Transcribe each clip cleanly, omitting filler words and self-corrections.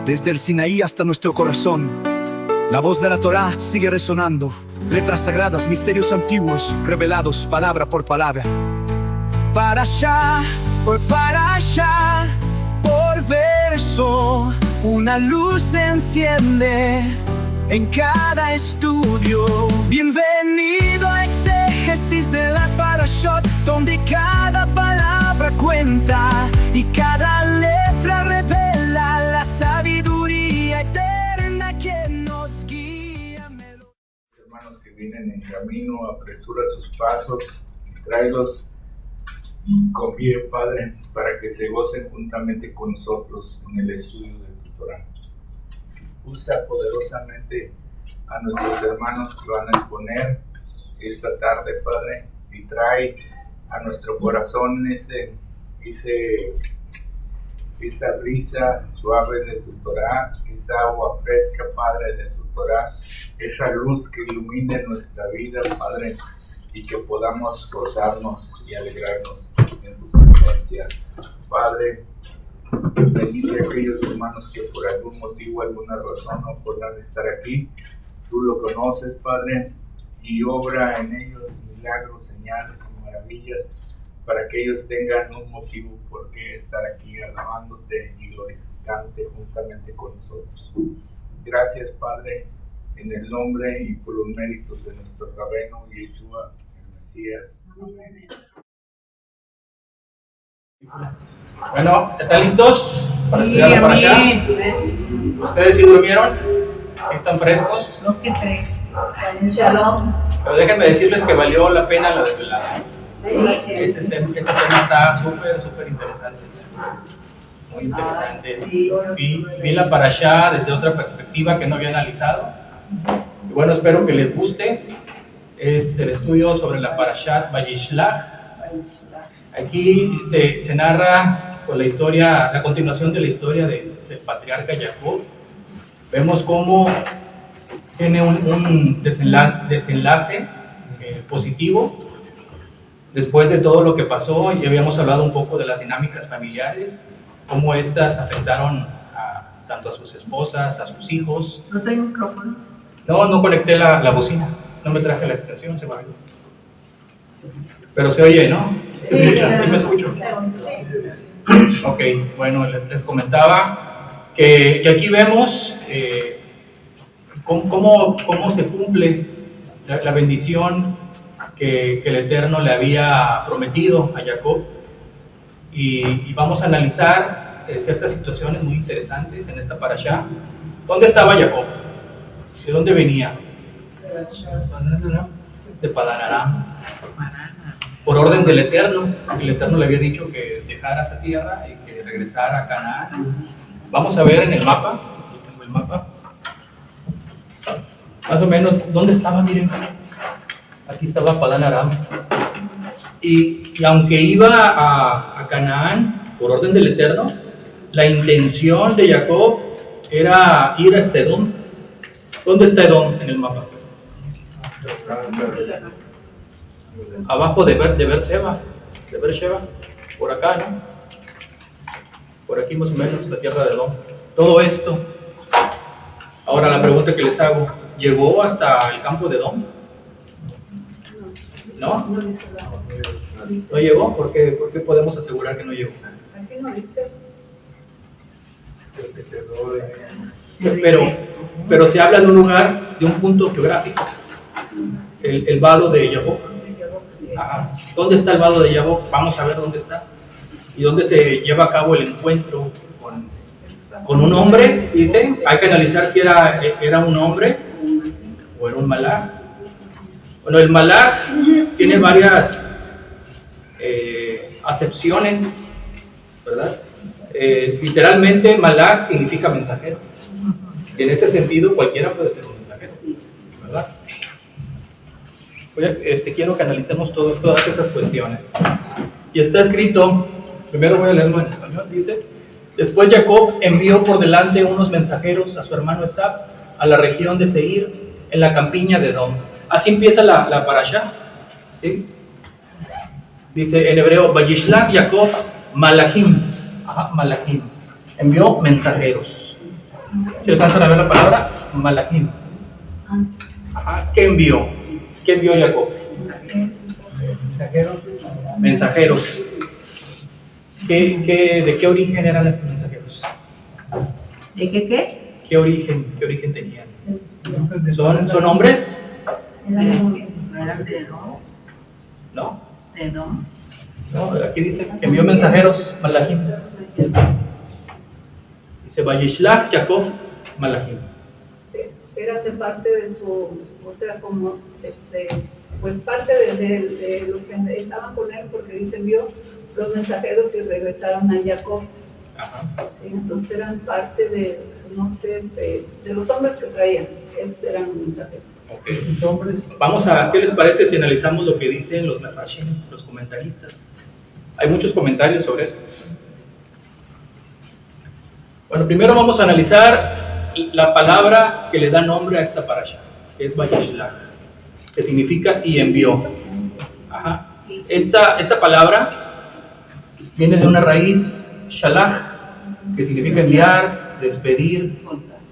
Desde el Sinaí hasta nuestro corazón, la voz de la Torá sigue resonando. Letras sagradas, misterios antiguos, revelados palabra por palabra. Parashá por parashá, por verso, una luz se enciende en cada estudio. Bienvenido a exégesis de las parashot, donde cada palabra cuenta y cada letra revela la sabiduría eterna que nos guía. Hermanos que vienen en camino, apresura sus pasos y tráelos con bien, Padre, para que se gocen juntamente con nosotros en el estudio de tu Torá. Usa poderosamente a nuestros hermanos que van a exponer esta tarde, Padre, y trae a nuestro corazón esa brisa suave de tu Torá, esa agua fresca, Padre, de tu Torá, esa luz que ilumine nuestra vida, Padre, y que podamos gozarnos y alegrarnos en tu presencia. Padre, bendice a aquellos hermanos que por algún motivo, alguna razón no podrán estar aquí. Tú lo conoces, Padre, y obra en ellos milagros, señales y maravillas para que ellos tengan un motivo por qué estar aquí alabándote y glorificándote juntamente con nosotros. Gracias, Padre, en el nombre y por los méritos de nuestro Rabeno Yeshua, el Mesías. Amén. Bueno, ¿están listos para estudiar para allá? ¿Ustedes sí durmieron? ¿Están frescos? Los que tres. Shalom. Pero déjenme decirles que valió la pena la desvelada. Sí. Este tema está súper interesante. Muy interesante. Sí. Vi la parashá desde otra perspectiva que no había analizado. Y bueno, espero que les guste. Es el estudio sobre la parashá Vayishlach. Aquí se narra con la continuación de la historia del patriarca Jacob. Vemos cómo tiene un desenlace positivo después de todo lo que pasó. Ya habíamos hablado un poco de las dinámicas familiares, cómo estas afectaron tanto a sus esposas, a sus hijos. ¿No tengo micrófono? No conecté la bocina, no me traje la extensión, se me olvidó. Pero se oye, ¿no? ¿Se escucha? ¿Sí me escucho? Ok, bueno, les comentaba que aquí vemos cómo se cumple la bendición que el Eterno le había prometido a Jacob. Y vamos a analizar ciertas situaciones muy interesantes en esta parashá. ¿Dónde estaba Jacob? ¿De dónde venía? De Padán Aram. Por orden del Eterno, el Eterno le había dicho que dejara esa tierra y que regresara a Canaán. Vamos a ver en el mapa, yo tengo el mapa, más o menos dónde estaba. Miren, aquí estaba Padán Aram. Y aunque iba a Canaán por orden del Eterno, la intención de Jacob era ir a Edom. ¿Dónde está Edom en el mapa? Abajo de Beersheba, por acá, ¿no? Por aquí más o menos, la tierra de Edom. Todo esto. Ahora la pregunta que les hago, ¿llegó hasta el campo de Edom? ¿No? ¿No llegó? ¿Por qué podemos asegurar que no llegó? Aquí no dice. Pero se habla de un lugar, de un punto geográfico, el vado de Yabok. Ajá. ¿Dónde está el vado de Yabok? Vamos a ver dónde está. Y dónde se lleva a cabo el encuentro con un hombre. Dice, hay que analizar si era un hombre o era un malaj. Bueno, el malaj tiene varias acepciones, ¿verdad? Literalmente, malaj significa mensajero. Y en ese sentido, cualquiera puede ser un mensajero, ¿verdad? Quiero que analicemos todas esas cuestiones. Y está escrito, primero voy a leerlo en español, dice: después Jacob envió por delante unos mensajeros a su hermano Esab a la región de Seir, en la campiña de Edom. Así empieza la parashá, ¿sí? Dice en hebreo, Vayishlach Jacob Malachim, envió mensajeros. ¿Se alcanzan a ver la palabra? Malachim. Ajá. ¿Qué envió? ¿Qué envió Jacob? Mensajeros. ¿De qué origen eran esos mensajeros? ¿De qué? ¿Qué origen tenían? ¿Son hombres? ¿No eran de Edom? No. ¿De Edom? No, aquí dice que envió mensajeros, Malachim. Dice, Vayishlach Jacob Malachim. Eran de parte de su, o sea, como, pues parte de los que estaban con él, porque dice, envió los mensajeros y regresaron a Jacob. Ajá. Sí, entonces eran parte de, no sé, de los hombres que traían, esos eran los mensajeros. Ok. Vamos a, ¿qué les parece si analizamos lo que dicen los Mefarshim, los comentaristas? Hay muchos comentarios sobre eso. Bueno, primero vamos a analizar la palabra que le da nombre a esta parasha, que es Vayishlach, que significa y envió. Ajá. Esta palabra viene de una raíz shalach, que significa enviar, despedir,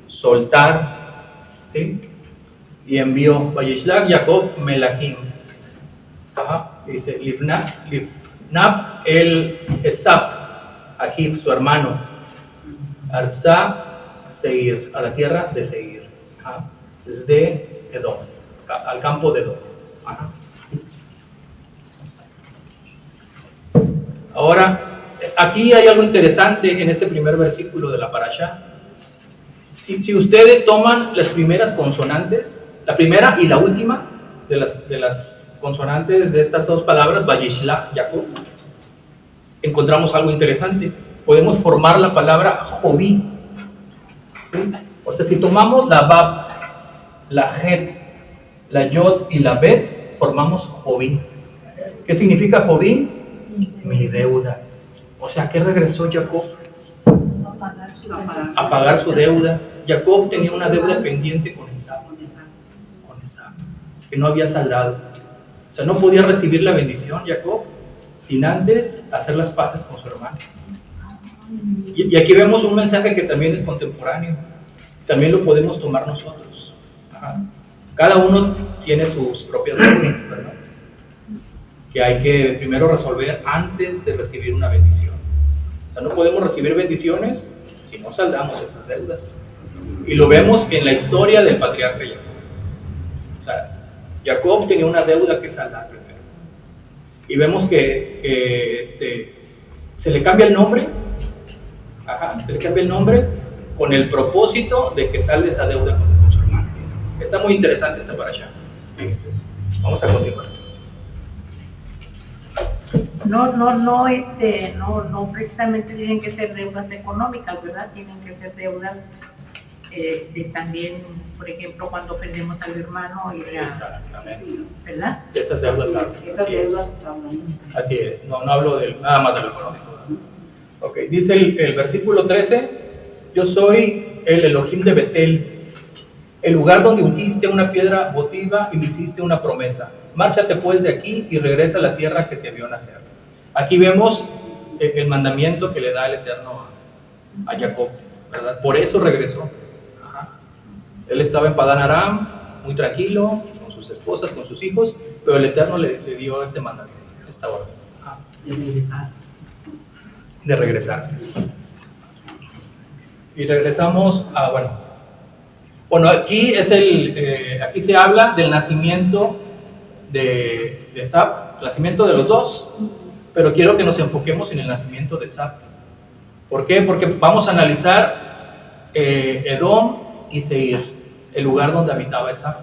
soltar, ¿sí? Y envió Vayishlach Jacob Melachim. Ajá. Dice Lifnab el Esab, Ahiv, su hermano, Arza Seir, a la tierra de Seir, desde Edom, al campo de Edom. Ajá. Ahora, aquí hay algo interesante en este primer versículo de la parasha. Si ustedes toman las primeras consonantes, la primera y la última de las consonantes de estas dos palabras, Vayishlach Jacob, encontramos algo interesante. Podemos formar la palabra Joví. ¿Sí? O sea, si tomamos la Bab, la Het, la Yod y la Bet, formamos Joví. ¿Qué significa Joví? Mi deuda. O sea, ¿qué regresó Jacob? A pagar su deuda. Jacob tenía una deuda pendiente con Esaú, que no había saldado. O sea, no podía recibir la bendición Jacob sin antes hacer las paces con su hermano. Y aquí vemos un mensaje que también es contemporáneo. También lo podemos tomar nosotros. Ajá. Cada uno tiene sus propias deudas, ¿verdad? Que hay que primero resolver antes de recibir una bendición. O sea, no podemos recibir bendiciones si no saldamos esas deudas. Y lo vemos en la historia del patriarca Jacob. O sea, Jacob tenía una deuda que saldar primero. Y vemos que se le cambia el nombre. Ajá, se le cambia el nombre con el propósito de que salde esa deuda con su hermano. Está muy interesante esta parasha. Vamos a continuar. No precisamente tienen que ser deudas económicas, ¿verdad? Tienen que ser deudas también, por ejemplo, cuando ofendemos al hermano y Exactamente. ¿verdad? Esas deudas hablan. Así es. No hablo nada más de lo económico. Ok, dice el versículo 13: yo soy el Elohim de Betel, el lugar donde ungiste una piedra votiva y me hiciste una promesa. Márchate pues de aquí y regresa a la tierra que te vio nacer. Aquí vemos el mandamiento que le da el Eterno a Jacob, ¿verdad? Por eso regresó. Ajá. Él estaba en Padán Aram, muy tranquilo, con sus esposas, con sus hijos, pero el Eterno le dio este mandamiento, esta orden. Ajá. De regresarse. Y regresamos a, bueno, aquí aquí se habla del nacimiento de Esab, el nacimiento de los dos, pero quiero que nos enfoquemos en el nacimiento de Esab. ¿Por qué? Porque vamos a analizar Edom y Seir, el lugar donde habitaba Esab.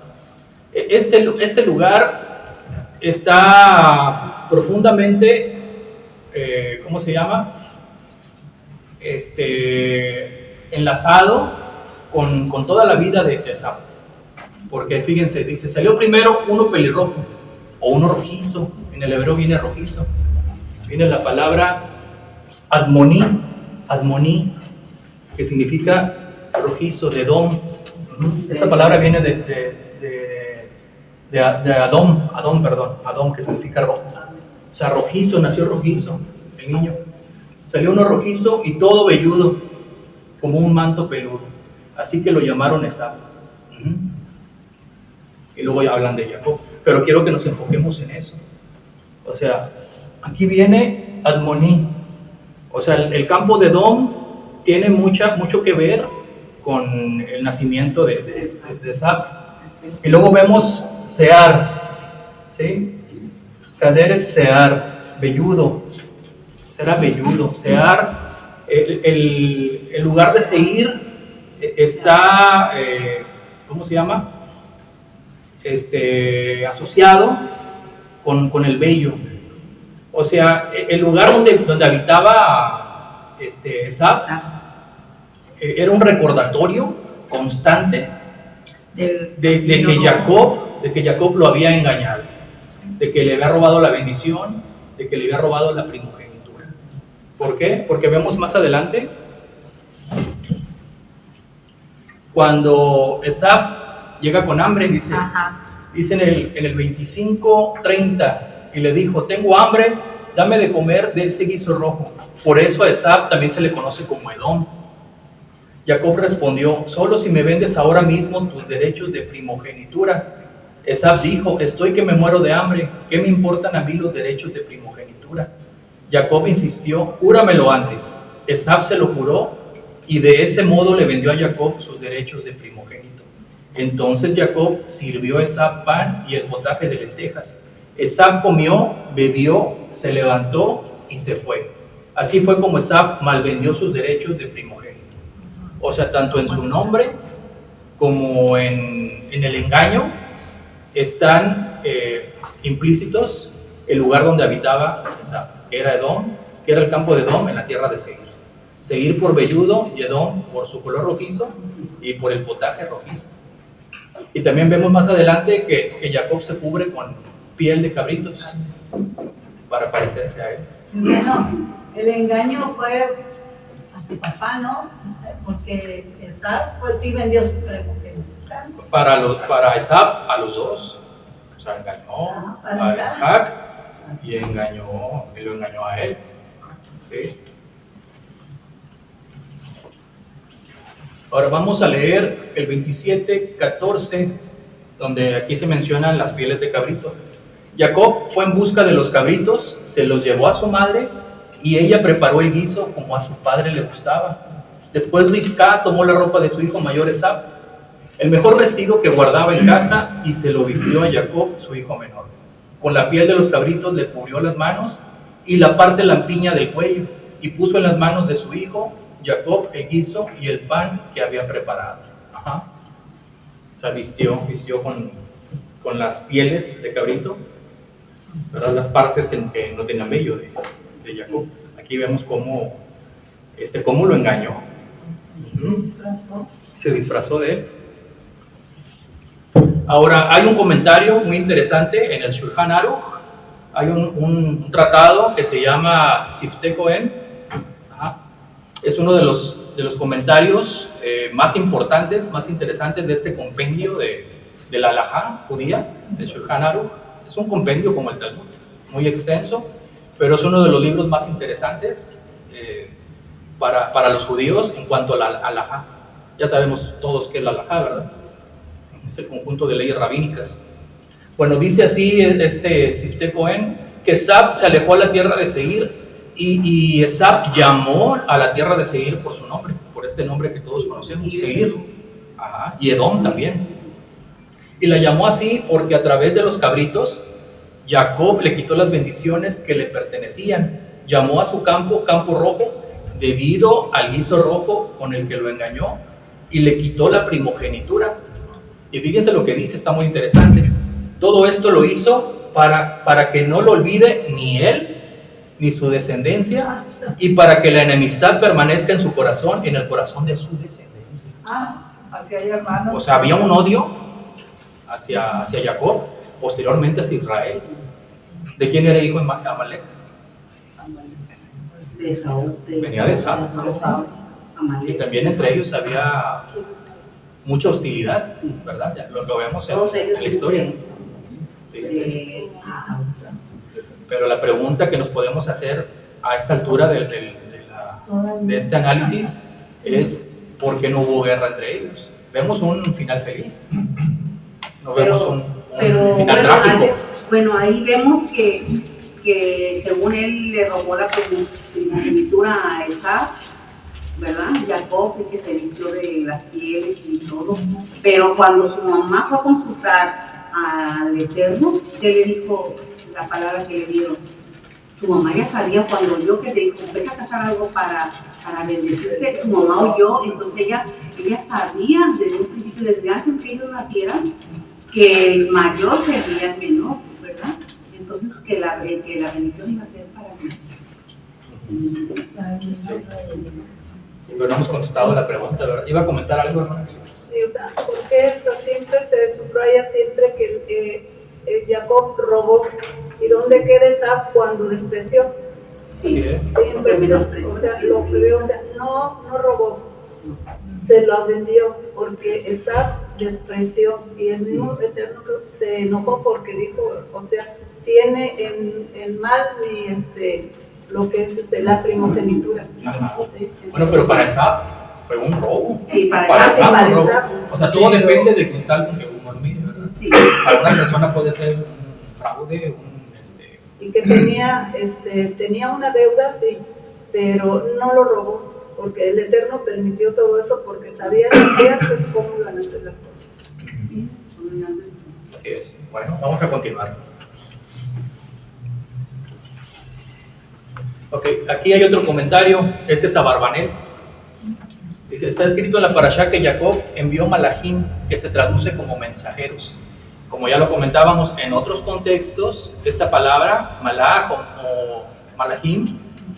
Este lugar está profundamente, ¿cómo se llama? Enlazado con toda la vida de Esab. Porque fíjense, dice, salió primero uno pelirrojo o uno rojizo. En el hebreo viene rojizo. Viene la palabra admoní, que significa rojizo, de Edom. Esta palabra viene de Adón, que significa rojo. O sea, rojizo, nació rojizo el niño. Salió uno rojizo y todo velludo, como un manto peludo. así que lo llamaron Esab. Y luego ya hablan de Jacob, pero quiero que nos enfoquemos en eso. O sea, aquí viene Admoní. O sea, el campo de Edom tiene mucho que ver con el nacimiento de Esab. Y luego vemos Sear, ¿sí? Caderet Sear, velludo. Será velludo. Sear, el lugar de Seir está, ¿cómo se llama? Asociado con el vello. O sea, el lugar donde habitaba Esab era un recordatorio constante de que Jacob lo había engañado, de que le había robado la bendición, de que le había robado la primogenitura. ¿Por qué? Porque vemos más adelante cuando Esab llega con hambre, dice en el 25:30, y le dijo: tengo hambre, dame de comer de ese guiso rojo. Por eso a Esab también se le conoce como Edom. Jacob respondió: solo si me vendes ahora mismo tus derechos de primogenitura. Esab dijo: estoy que me muero de hambre, ¿qué me importan a mí los derechos de primogenitura? Jacob insistió: júramelo antes. Esab se lo juró, y de ese modo le vendió a Jacob sus derechos de primogénito. Entonces Jacob sirvió a Esab pan y el potaje de lentejas. Esab comió, bebió, se levantó y se fue. Así fue como Esab malvendió sus derechos de primogénito. O sea, tanto en su nombre como en el engaño están implícitos el lugar donde habitaba Esab, que era Edom, que era el campo de Edom en la tierra de Seir. Seir por velludo y Edom por su color rojizo y por el potaje rojizo. Y también vemos más adelante que Jacob se cubre con piel de cabritos para parecerse a él. Bueno, el engaño fue a su papá, ¿no? Porque Esab, pues sí vendió su primogenitura. Para Esab, a los dos. O sea, engañó a Isaac y lo engañó a él. ¿Sí? Ahora vamos a leer el 27:14, donde aquí se mencionan las pieles de cabrito. Jacob fue en busca de los cabritos, se los llevó a su madre y ella preparó el guiso como a su padre le gustaba. Después Rivka tomó la ropa de su hijo mayor Esab, el mejor vestido que guardaba en casa, y se lo vistió a Jacob, su hijo menor. Con la piel de los cabritos le cubrió las manos y la parte lampiña del cuello, y puso en las manos de su hijo Jacob el guiso y el pan que había preparado. O sea, vistió con las pieles de cabrito, ¿verdad? Las partes que no tenían vello de Jacob. Aquí vemos cómo lo engañó. Se disfrazó de él. Ahora, hay un comentario muy interesante en el Shulchan Aruch. Hay un tratado que se llama Siftei Cohen. Es uno de los comentarios más importantes, más interesantes de este compendio de la halajá judía, del Shulchan Aruch. Es un compendio como el Talmud, muy extenso, pero es uno de los libros más interesantes para los judíos en cuanto a la halajá. Ya sabemos todos qué es la halajá, ¿verdad? Es el conjunto de leyes rabínicas. Bueno, dice así Siftei Cohen, que Esab se alejó a la tierra de Seir, y Esab llamó a la tierra de Seir por su nombre, por este nombre que todos conocemos, Seir, y Edom también. Y la llamó así porque a través de los cabritos Jacob le quitó las bendiciones que le pertenecían. Llamó a su campo rojo debido al guiso rojo con el que lo engañó, y le quitó la primogenitura. Y fíjense lo que dice, está muy interesante. Todo esto lo hizo para que no lo olvide ni él ni su descendencia, y para que la enemistad permanezca en su corazón, en el corazón de su descendencia. Hacia allá, hermanos. O sea, había un odio hacia Jacob, posteriormente hacia Israel. ¿De quién era hijo Amalek? De Saúl. Venía de Saúl. Y también entre ellos había mucha hostilidad, ¿verdad? Ya lo vemos en la historia. Pero la pregunta que nos podemos hacer a esta altura de este análisis es: porque no hubo guerra entre ellos. Vemos un final feliz. No vemos un final trágico. Bueno, ahí vemos que según él le robó la primogenitura a Esaf, ¿verdad? Jacob, el que se vistió de las pieles y todo. Pero cuando su mamá fue a consultar al Eterno, él le dijo la palabra que le dieron. Tu mamá ya sabía cuando oyó que te dijo, vete a cazar algo para bendecirte. Tu mamá oyó, entonces ella sabía desde un principio, desde antes que ellos nacieran, que el mayor sería el menor, ¿verdad? Entonces que la bendición iba a ser para mí. Pero no hemos contestado la pregunta, ¿verdad? ¿Iba a comentar algo, hermano? Sí, o sea, porque esto siempre se subraya siempre que Jacob robó. ¿Y dónde queda Esaf cuando despreció? Así es. Sí, entonces, o sea, lo que o sea, no robó, se lo vendió, porque Esaf despreció, y el mismo Eterno se enojó porque dijo, o sea, tiene en mal lo que es la primogenitura. Sí. Bueno, pero para Esaf fue un robo. Sí, para Esaf para un robo. Esaf. O sea, todo depende del cristal con que uno mire, ¿verdad? Sí. Para una persona puede ser un fraude, Y que tenía una deuda, sí, pero no lo robó, porque el Eterno permitió todo eso porque sabía antes cómo iban a ser las cosas. Así es. Bueno, vamos a continuar. Ok, aquí hay otro comentario. Este es a Barbanel. Dice, está escrito en la parashá que Jacob envió malajim, que se traduce como mensajeros. Como ya lo comentábamos en otros contextos, esta palabra, malaj o malajim,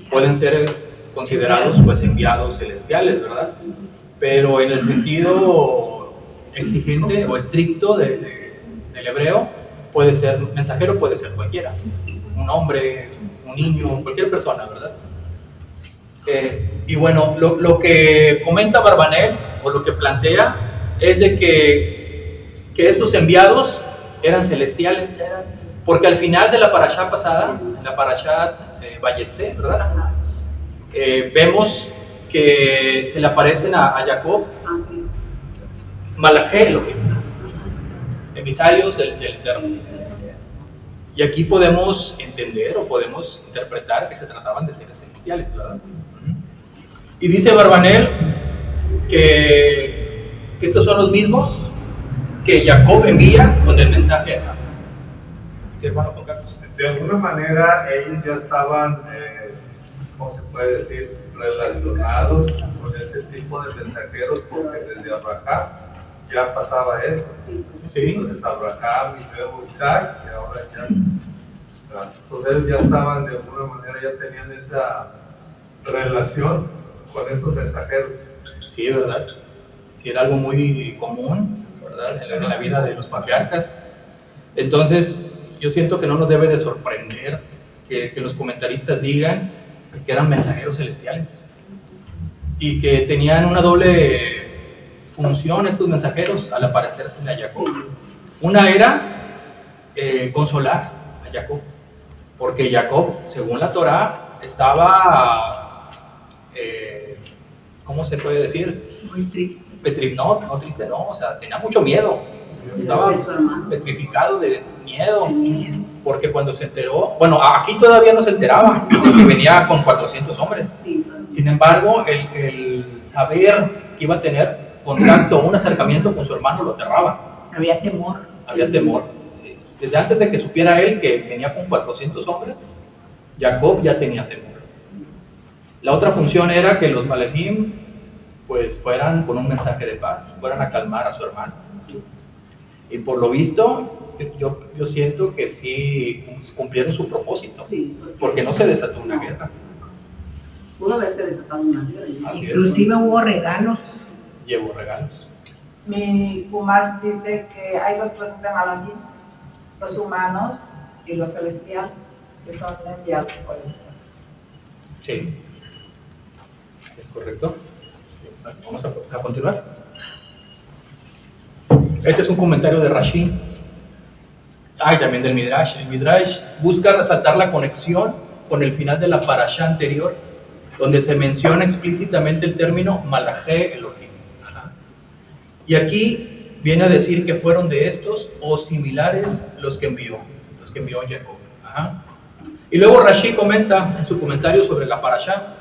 pueden ser considerados pues enviados celestiales, ¿verdad? Pero en el sentido exigente o estricto del hebreo, puede ser, mensajero puede ser cualquiera, un hombre, un niño, cualquier persona, ¿verdad? Y bueno, lo que comenta Barbanel, o lo que plantea, es de que estos enviados eran celestiales, porque al final de la parashá pasada, la parashá Vayetze, ¿verdad? Vemos que se le aparecen a Jacob Malajé Elohim, emisarios del Eterno. Y aquí podemos entender o podemos interpretar que se trataban de seres celestiales, ¿verdad? Y dice Barbanel que estos son los mismos que Jacob envía con el mensaje a Esaf. ¿Sí, hermano Juan Carlos? De alguna manera ellos ya estaban, ¿cómo se puede decir?, relacionados con ese tipo de mensajeros, porque desde Abraham ya pasaba eso. Sí. Entonces Abraham y luego Isaac, y ahora ya. Entonces ellos ya estaban, de alguna manera, ya tenían esa relación con esos mensajeros. Sí, ¿verdad? Sí, era algo muy común, ¿verdad? En la vida de los patriarcas. Entonces, yo siento que no nos debe de sorprender que los comentaristas digan que eran mensajeros celestiales y que tenían una doble función estos mensajeros al aparecerse a Jacob. Una era consolar a Jacob, porque Jacob, según la Torá, estaba, ¿cómo se puede decir? Muy triste. No triste, no, o sea, tenía mucho miedo, estaba petrificado de miedo, porque cuando se enteró, bueno, aquí todavía no se enteraba de que venía con 400 hombres. Sin embargo, el saber que iba a tener contacto o un acercamiento con su hermano lo aterraba. Había temor. Había temor. Sí. Desde antes de que supiera él que venía con 400 hombres, Jacob ya tenía temor. La otra función era que los malajim pues fueran con un mensaje de paz, fueran a calmar a su hermano. Y por lo visto, yo siento que sí cumplieron su propósito, Sí, porque no se desató una guerra. Pudo haberse desatado una guerra. Así es. Inclusive hubo regalos. Llevó regalos. Mi Kumash dice que hay dos clases de malajim, los humanos y los celestiales, que son enviados por el Señor. Sí. ¿Es correcto? Vamos a continuar. Este es un comentario de Rashi. Y también del Midrash. El Midrash busca resaltar la conexión con el final de la parashá anterior, donde se menciona explícitamente el término Malajé Elohim. Y aquí viene a decir que fueron de estos o similares los que envió Jacob. Ajá. Y luego Rashi comenta en su comentario sobre la parashá,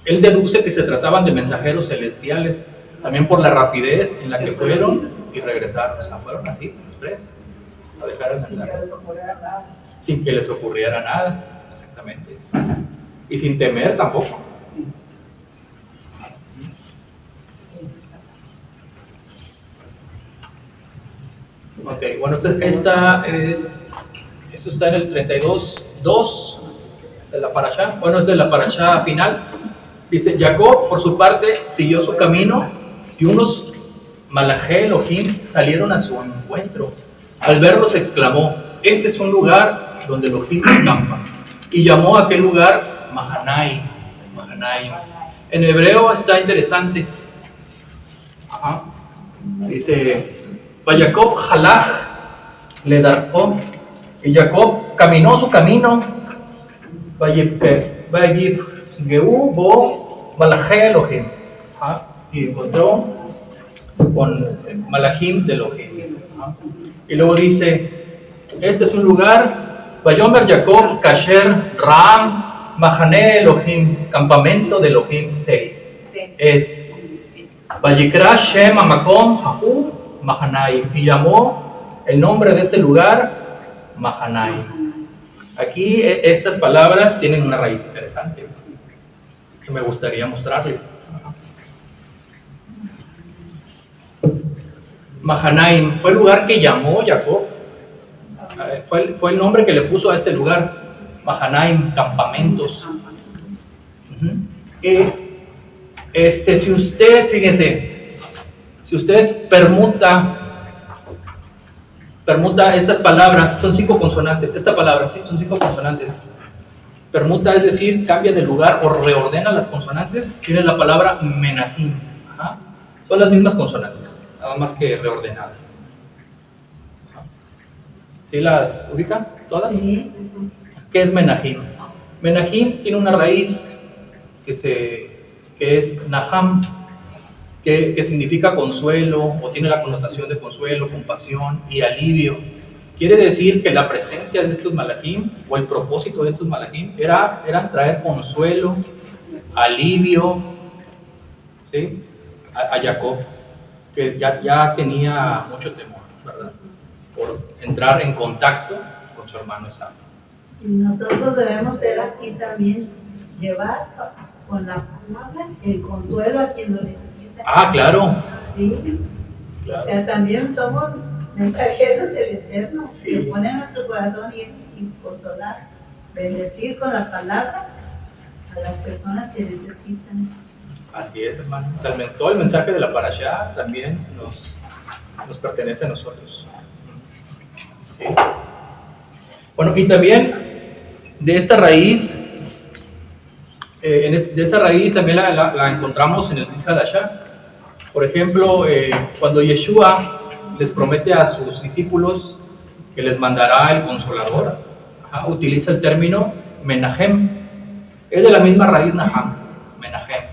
él deduce que se trataban de mensajeros celestiales, también por la rapidez en la que fueron y regresaron. O sea, fueron así, express, a dejar el mensaje. Sin que les ocurriera nada, exactamente. Y sin temer tampoco. Ok, bueno, esto está en el 32.2 de la parashá. Bueno, es de la parashá final. Dice, Jacob, por su parte, siguió su camino y unos malajé Elohim salieron a su encuentro. Al verlos exclamó, este es un lugar donde Elohim campa. Y llamó a aquel lugar Mahanaim. En hebreo está interesante. Ajá. Dice, Jacob halach le darko. Y Jacob caminó su camino. Geu bo malajé Elohim. Y encontró con malajim de Elohim. Y luego dice, este es un lugar, Vayomer Jacob Kasher Ram Mahane Elohim, campamento de Elohim Sei. Es Vayikra Shem Amakom Hahu Mahanaim. Y llamó el nombre de este lugar Mahanaim. Aquí estas palabras tienen una raíz interesante que me gustaría mostrarles. Mahanaim fue el lugar que llamó Jacob. Fue el nombre que le puso a este lugar. Mahanaim, campamentos. Si usted, fíjense, si usted permuta estas palabras, son 5 consonantes. Esta palabra, sí, son 5 consonantes. Permuta, es decir, cambia de lugar o reordena las consonantes. Tiene la palabra menahim. Ajá. Son las mismas consonantes, nada más que reordenadas. ¿Sí las ubican todas? Sí. ¿Qué es menahim? Menahim tiene una raíz que es naham, que significa consuelo, o tiene la connotación de consuelo, compasión y alivio. Quiere decir que la presencia de estos malajim, o el propósito de estos malajim, era traer consuelo, alivio, ¿sí?, a Jacob, que ya tenía mucho temor, ¿verdad?, por entrar en contacto con su hermano Esaú. Y nosotros debemos ser así también, llevar con la palabra el consuelo a quien lo necesita. Ah, claro. Sí, claro. O sea, también somos mensajeros del Eterno, Sí. que pone en nuestro corazón y consolar, bendecir con la palabra a las personas que necesitan. Así es, hermano. O sea, todo el mensaje de la parashá también nos pertenece a nosotros. ¿Sí? Bueno, y también de esta raíz, de esa raíz también la encontramos en el Brit Hadashah. Por ejemplo, cuando Yeshua les promete a sus discípulos que les mandará el Consolador, utiliza el término Menahem. Es de la misma raíz Naham, Menahem.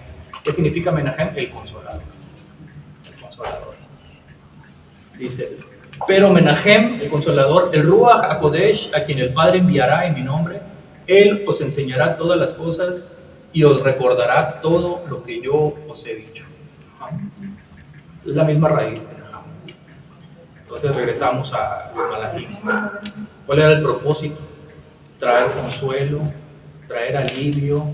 ¿Qué significa Menahem? El Consolador. El Consolador. Dice, pero Menahem, el Consolador, el Ruach HaKodesh, a quien el Padre enviará en mi nombre, Él os enseñará todas las cosas y os recordará todo lo que yo os he dicho. Es la misma raíz de Naham. Entonces regresamos a los malajim. ¿Cuál era el propósito? Traer consuelo, traer alivio,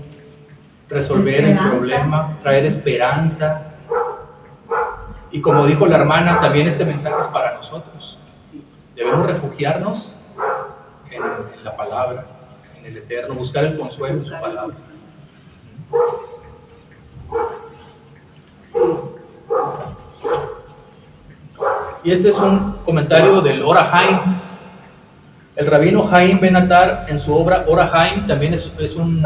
resolver el problema, traer esperanza. Y como dijo la hermana, también este mensaje es para nosotros. Debemos refugiarnos en la palabra, en el Eterno, buscar el consuelo en su palabra. Y este es un comentario del Ora Haim. El rabino Haim Ben Atar, en su obra Ora Haim, también es un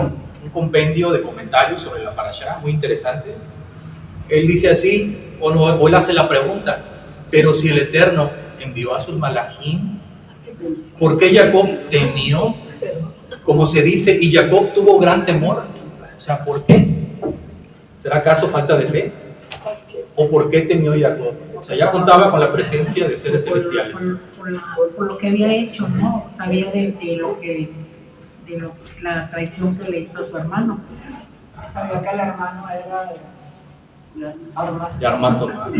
compendio de comentarios sobre la parashá, muy interesante. Él dice así, o él hace la pregunta, pero si el Eterno envió a sus malajim, ¿por qué Jacob temió? Como se dice, y Jacob tuvo gran temor. O sea, ¿por qué? ¿Será acaso falta de fe? ¿O por qué temió Jacob? O sea, ya contaba con la presencia de seres celestiales. Por lo que había hecho, ¿no? Sabía de la traición que le hizo a su hermano. Sabía que el hermano era De armas tomadas.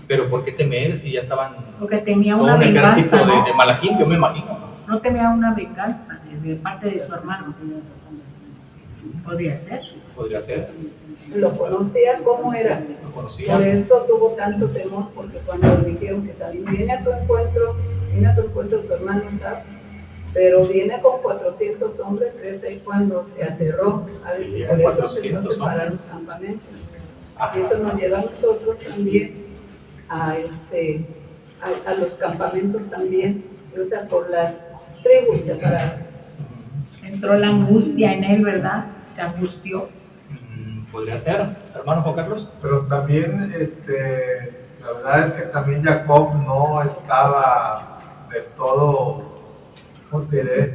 Pero ¿por qué temer si ya estaban Porque temía todo una un ejército venganza, ¿no? de Malachim? Yo me imagino. No temía una venganza de parte de su hermano. Podría ser. Podría ser. Lo conocía cómo era. Lo conocía. Por eso tuvo tanto temor, porque cuando le dijeron que también viene a tu encuentro tu hermano Esab, pero viene con 400 hombres, es ahí cuando se aterró. A ver, Sí, por eso 400 empezó a separar hombres. los campamentos. Ajá. Y eso nos lleva a nosotros también a los campamentos también, o sea, por las tribus separadas. Entró la angustia en él, ¿verdad? Se angustió. Podría ser, hermano Juan Carlos. Pero también, la verdad es que también Jacob no estaba del todo, ¿cómo te diré?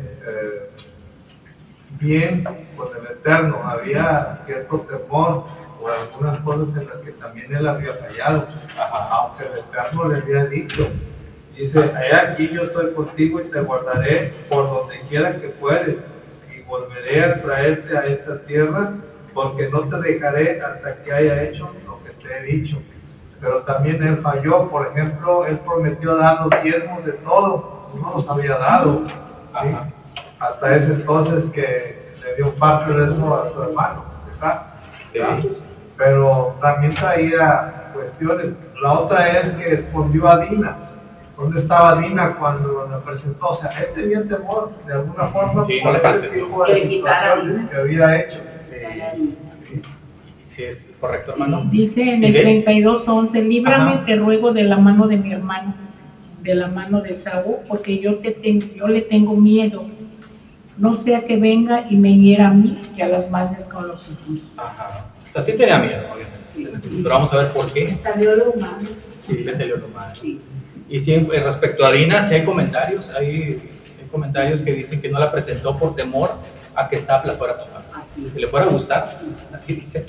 Bien con el Eterno. Había cierto temor por algunas cosas en las que también él había fallado, aunque el Eterno le había dicho. Dice, aquí yo estoy contigo y te guardaré por donde quiera que fueres, y volveré a traerte a esta tierra, porque no te dejaré hasta que haya hecho lo que te he dicho. Pero también él falló. Por ejemplo, él prometió dar los diezmos de todo, no los había dado, ¿sí? Hasta ese entonces que le dio parte de eso a su hermano, ¿verdad? Sí. Pero también traía cuestiones. La otra es que escondió a Dina. ¿Dónde estaba Dina cuando la presentó? O sea, él tenía temor de alguna forma Sí, por no la ese presentó. tipo de situaciones que había hecho. Sí, es correcto, hermano. Dice en ¿Y el de? 32:11, líbrame, Ajá. te ruego de la mano de mi hermano, de la mano de Saúl, porque yo le tengo miedo. No sea que venga y me hiera a mí y a las madres con los hijos. Ajá. O sea, sí tenía miedo, obviamente. Pero vamos a ver por qué. Salió lo humano. Sí, le salió lo malo. Y sí, respecto a Dina, sí hay comentarios. Hay comentarios que dicen que no la presentó por temor a que Esab la fuera a tomar. Que le fuera a gustar. Así dice.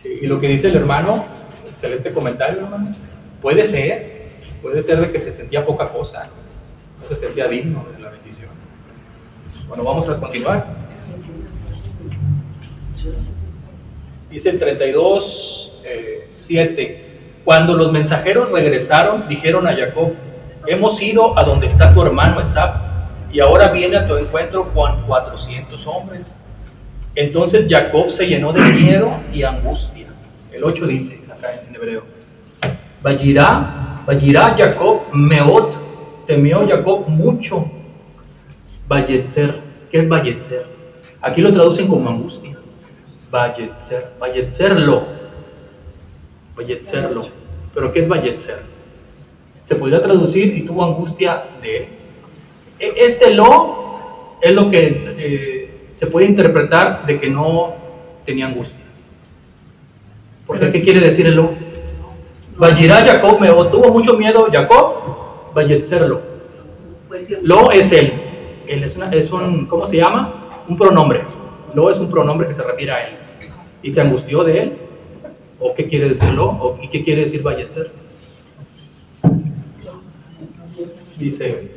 Y lo que dice el hermano, excelente comentario, hermano. Puede ser de que se sentía poca cosa, no se sentía digno de la bendición. Bueno, vamos a continuar. Dice el 32:7. Cuando los mensajeros regresaron, dijeron a Jacob, hemos ido a donde está tu hermano Esab, y ahora viene a tu encuentro con 400 hombres. Entonces Jacob se llenó de miedo y angustia. El 8 dice, acá en hebreo, Vayirá Jacob meot, temió Jacob mucho. Vayetzer, ¿qué es Vayetzer? Aquí lo traducen como angustia. Vayetzerlo. ¿Pero qué es Vayetzer? Se podría traducir y tuvo angustia de él. Este lo es lo que se puede interpretar de que no tenía angustia. Porque ¿qué quiere decir el lo? Vayirá Jacob meot, tuvo mucho miedo Jacob, Vayetzerlo. Lo es él. Él es un, ¿cómo se llama? Un pronombre. Lo es un pronombre que se refiere a él. ¿Y se angustió de él? ¿O qué quiere decir lo? ¿Y qué quiere decir Vayetzer? Dice,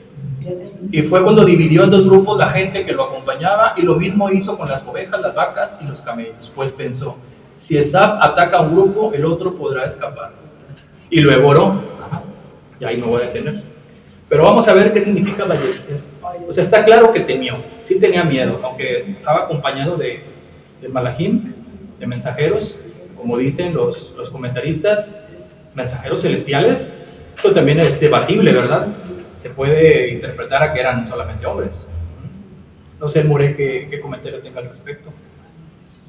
y fue cuando dividió en dos grupos la gente que lo acompañaba, y lo mismo hizo con las ovejas, las vacas y los camellos. Pues pensó, si Esab ataca a un grupo, el otro podrá escapar. Y luego oró. Y ahí me voy a detener. Pero vamos a ver qué significa Vayetzer. O sea, está claro que temió, sí tenía miedo, aunque estaba acompañado de Malachim, de mensajeros, como dicen los comentaristas, mensajeros celestiales. Eso también es debatible, ¿verdad? Se puede interpretar a que eran solamente hombres. No sé, More, qué comentario tenga al respecto.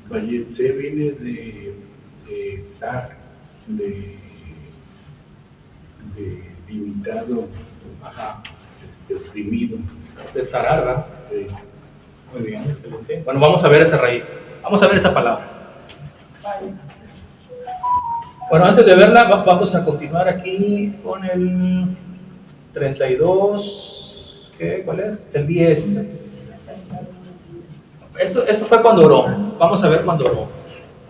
Vayetzer viene de Zar, de limitado, oprimido. Del Zarar, ¿verdad? Sí. Muy bien, excelente. Bueno, vamos a ver esa raíz. Vamos a ver esa palabra. Bueno, antes de verla, vamos a continuar aquí con el 32. ¿Cuál es? El 10. Esto fue cuando oró. Vamos a ver cuando oró.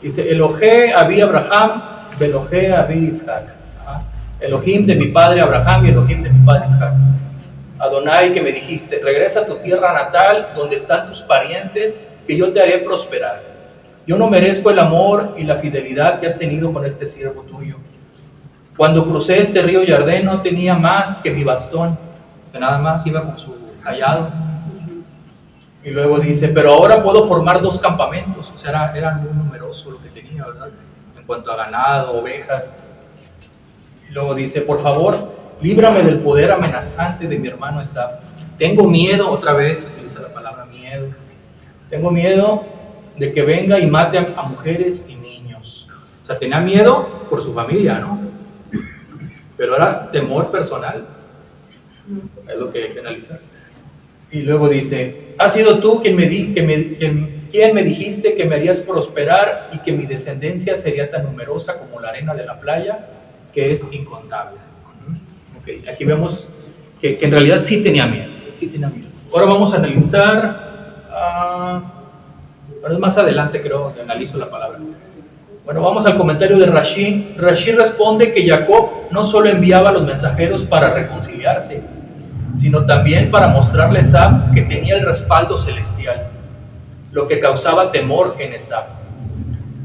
Dice, Elohe Abi Abraham, Beloje Abi Yitzhak. Elohim de mi padre Abraham y Elohim de mi padre Yitzhak. Adonai, que me dijiste, regresa a tu tierra natal, donde están tus parientes, que yo te haré prosperar. Yo no merezco el amor y la fidelidad que has tenido con este siervo tuyo. Cuando crucé este río Jardén no tenía más que mi bastón, o sea, nada más iba con su callado. Y luego dice, pero ahora puedo formar 2 campamentos, o sea, era muy numeroso lo que tenía, ¿verdad? En cuanto a ganado, ovejas. Y luego dice, por favor, líbrame del poder amenazante de mi hermano Esab. Tengo miedo, otra vez utiliza la palabra miedo. Tengo miedo de que venga y mate a mujeres y niños. O sea, tenía miedo por su familia, ¿no? Pero era temor personal. Es lo que hay que analizar. Y luego dice, has sido tú quien me dijiste que me harías prosperar y que mi descendencia sería tan numerosa como la arena de la playa, que es incontable. Okay. Aquí vemos que en realidad sí tenía miedo. Ahora vamos a analizar, pero es más adelante creo que analizo la palabra. Bueno, vamos al comentario de Rashi. Rashi responde que Jacob no solo enviaba a los mensajeros para reconciliarse, sino también para mostrarle a Esab que tenía el respaldo celestial, lo que causaba temor en Esab.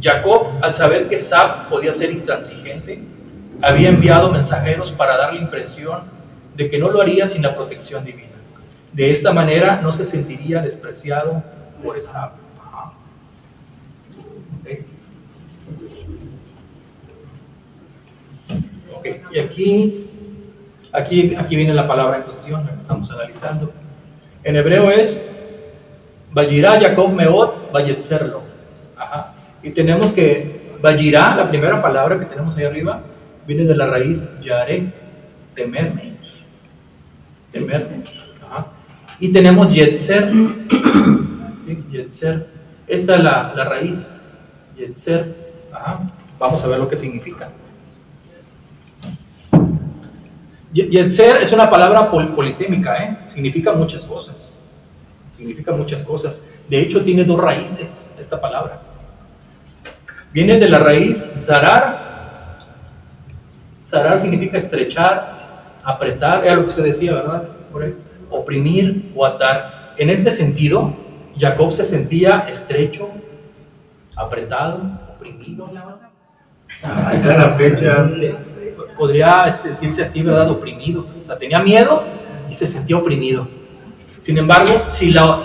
Jacob, al saber que Esab podía ser intransigente, había enviado mensajeros para dar la impresión de que no lo haría sin la protección divina. De esta manera no se sentiría despreciado por Esab. Okay. Y aquí viene la palabra en cuestión, la que estamos analizando. En hebreo es Vayirá Jacob Meot Vayetzerlo. Y tenemos que Vayirá, la primera palabra que tenemos ahí arriba, viene de la raíz Yaré, temer. Y tenemos Yetzer. ¿Sí? Yetzer. Esta es la raíz Yetzer. Vamos a ver lo que significa. Yetzer es una palabra polisémica, significa muchas cosas. De hecho, tiene 2 raíces esta palabra. Viene de la raíz zarar. Zarar significa estrechar, apretar, era lo que usted decía, ¿verdad? Oprimir o atar. En este sentido, Jacob se sentía estrecho, apretado, oprimido. Ahí está la fecha. Podría sentirse así, ¿verdad? Oprimido. O sea, tenía miedo y se sentía oprimido. Sin embargo, si la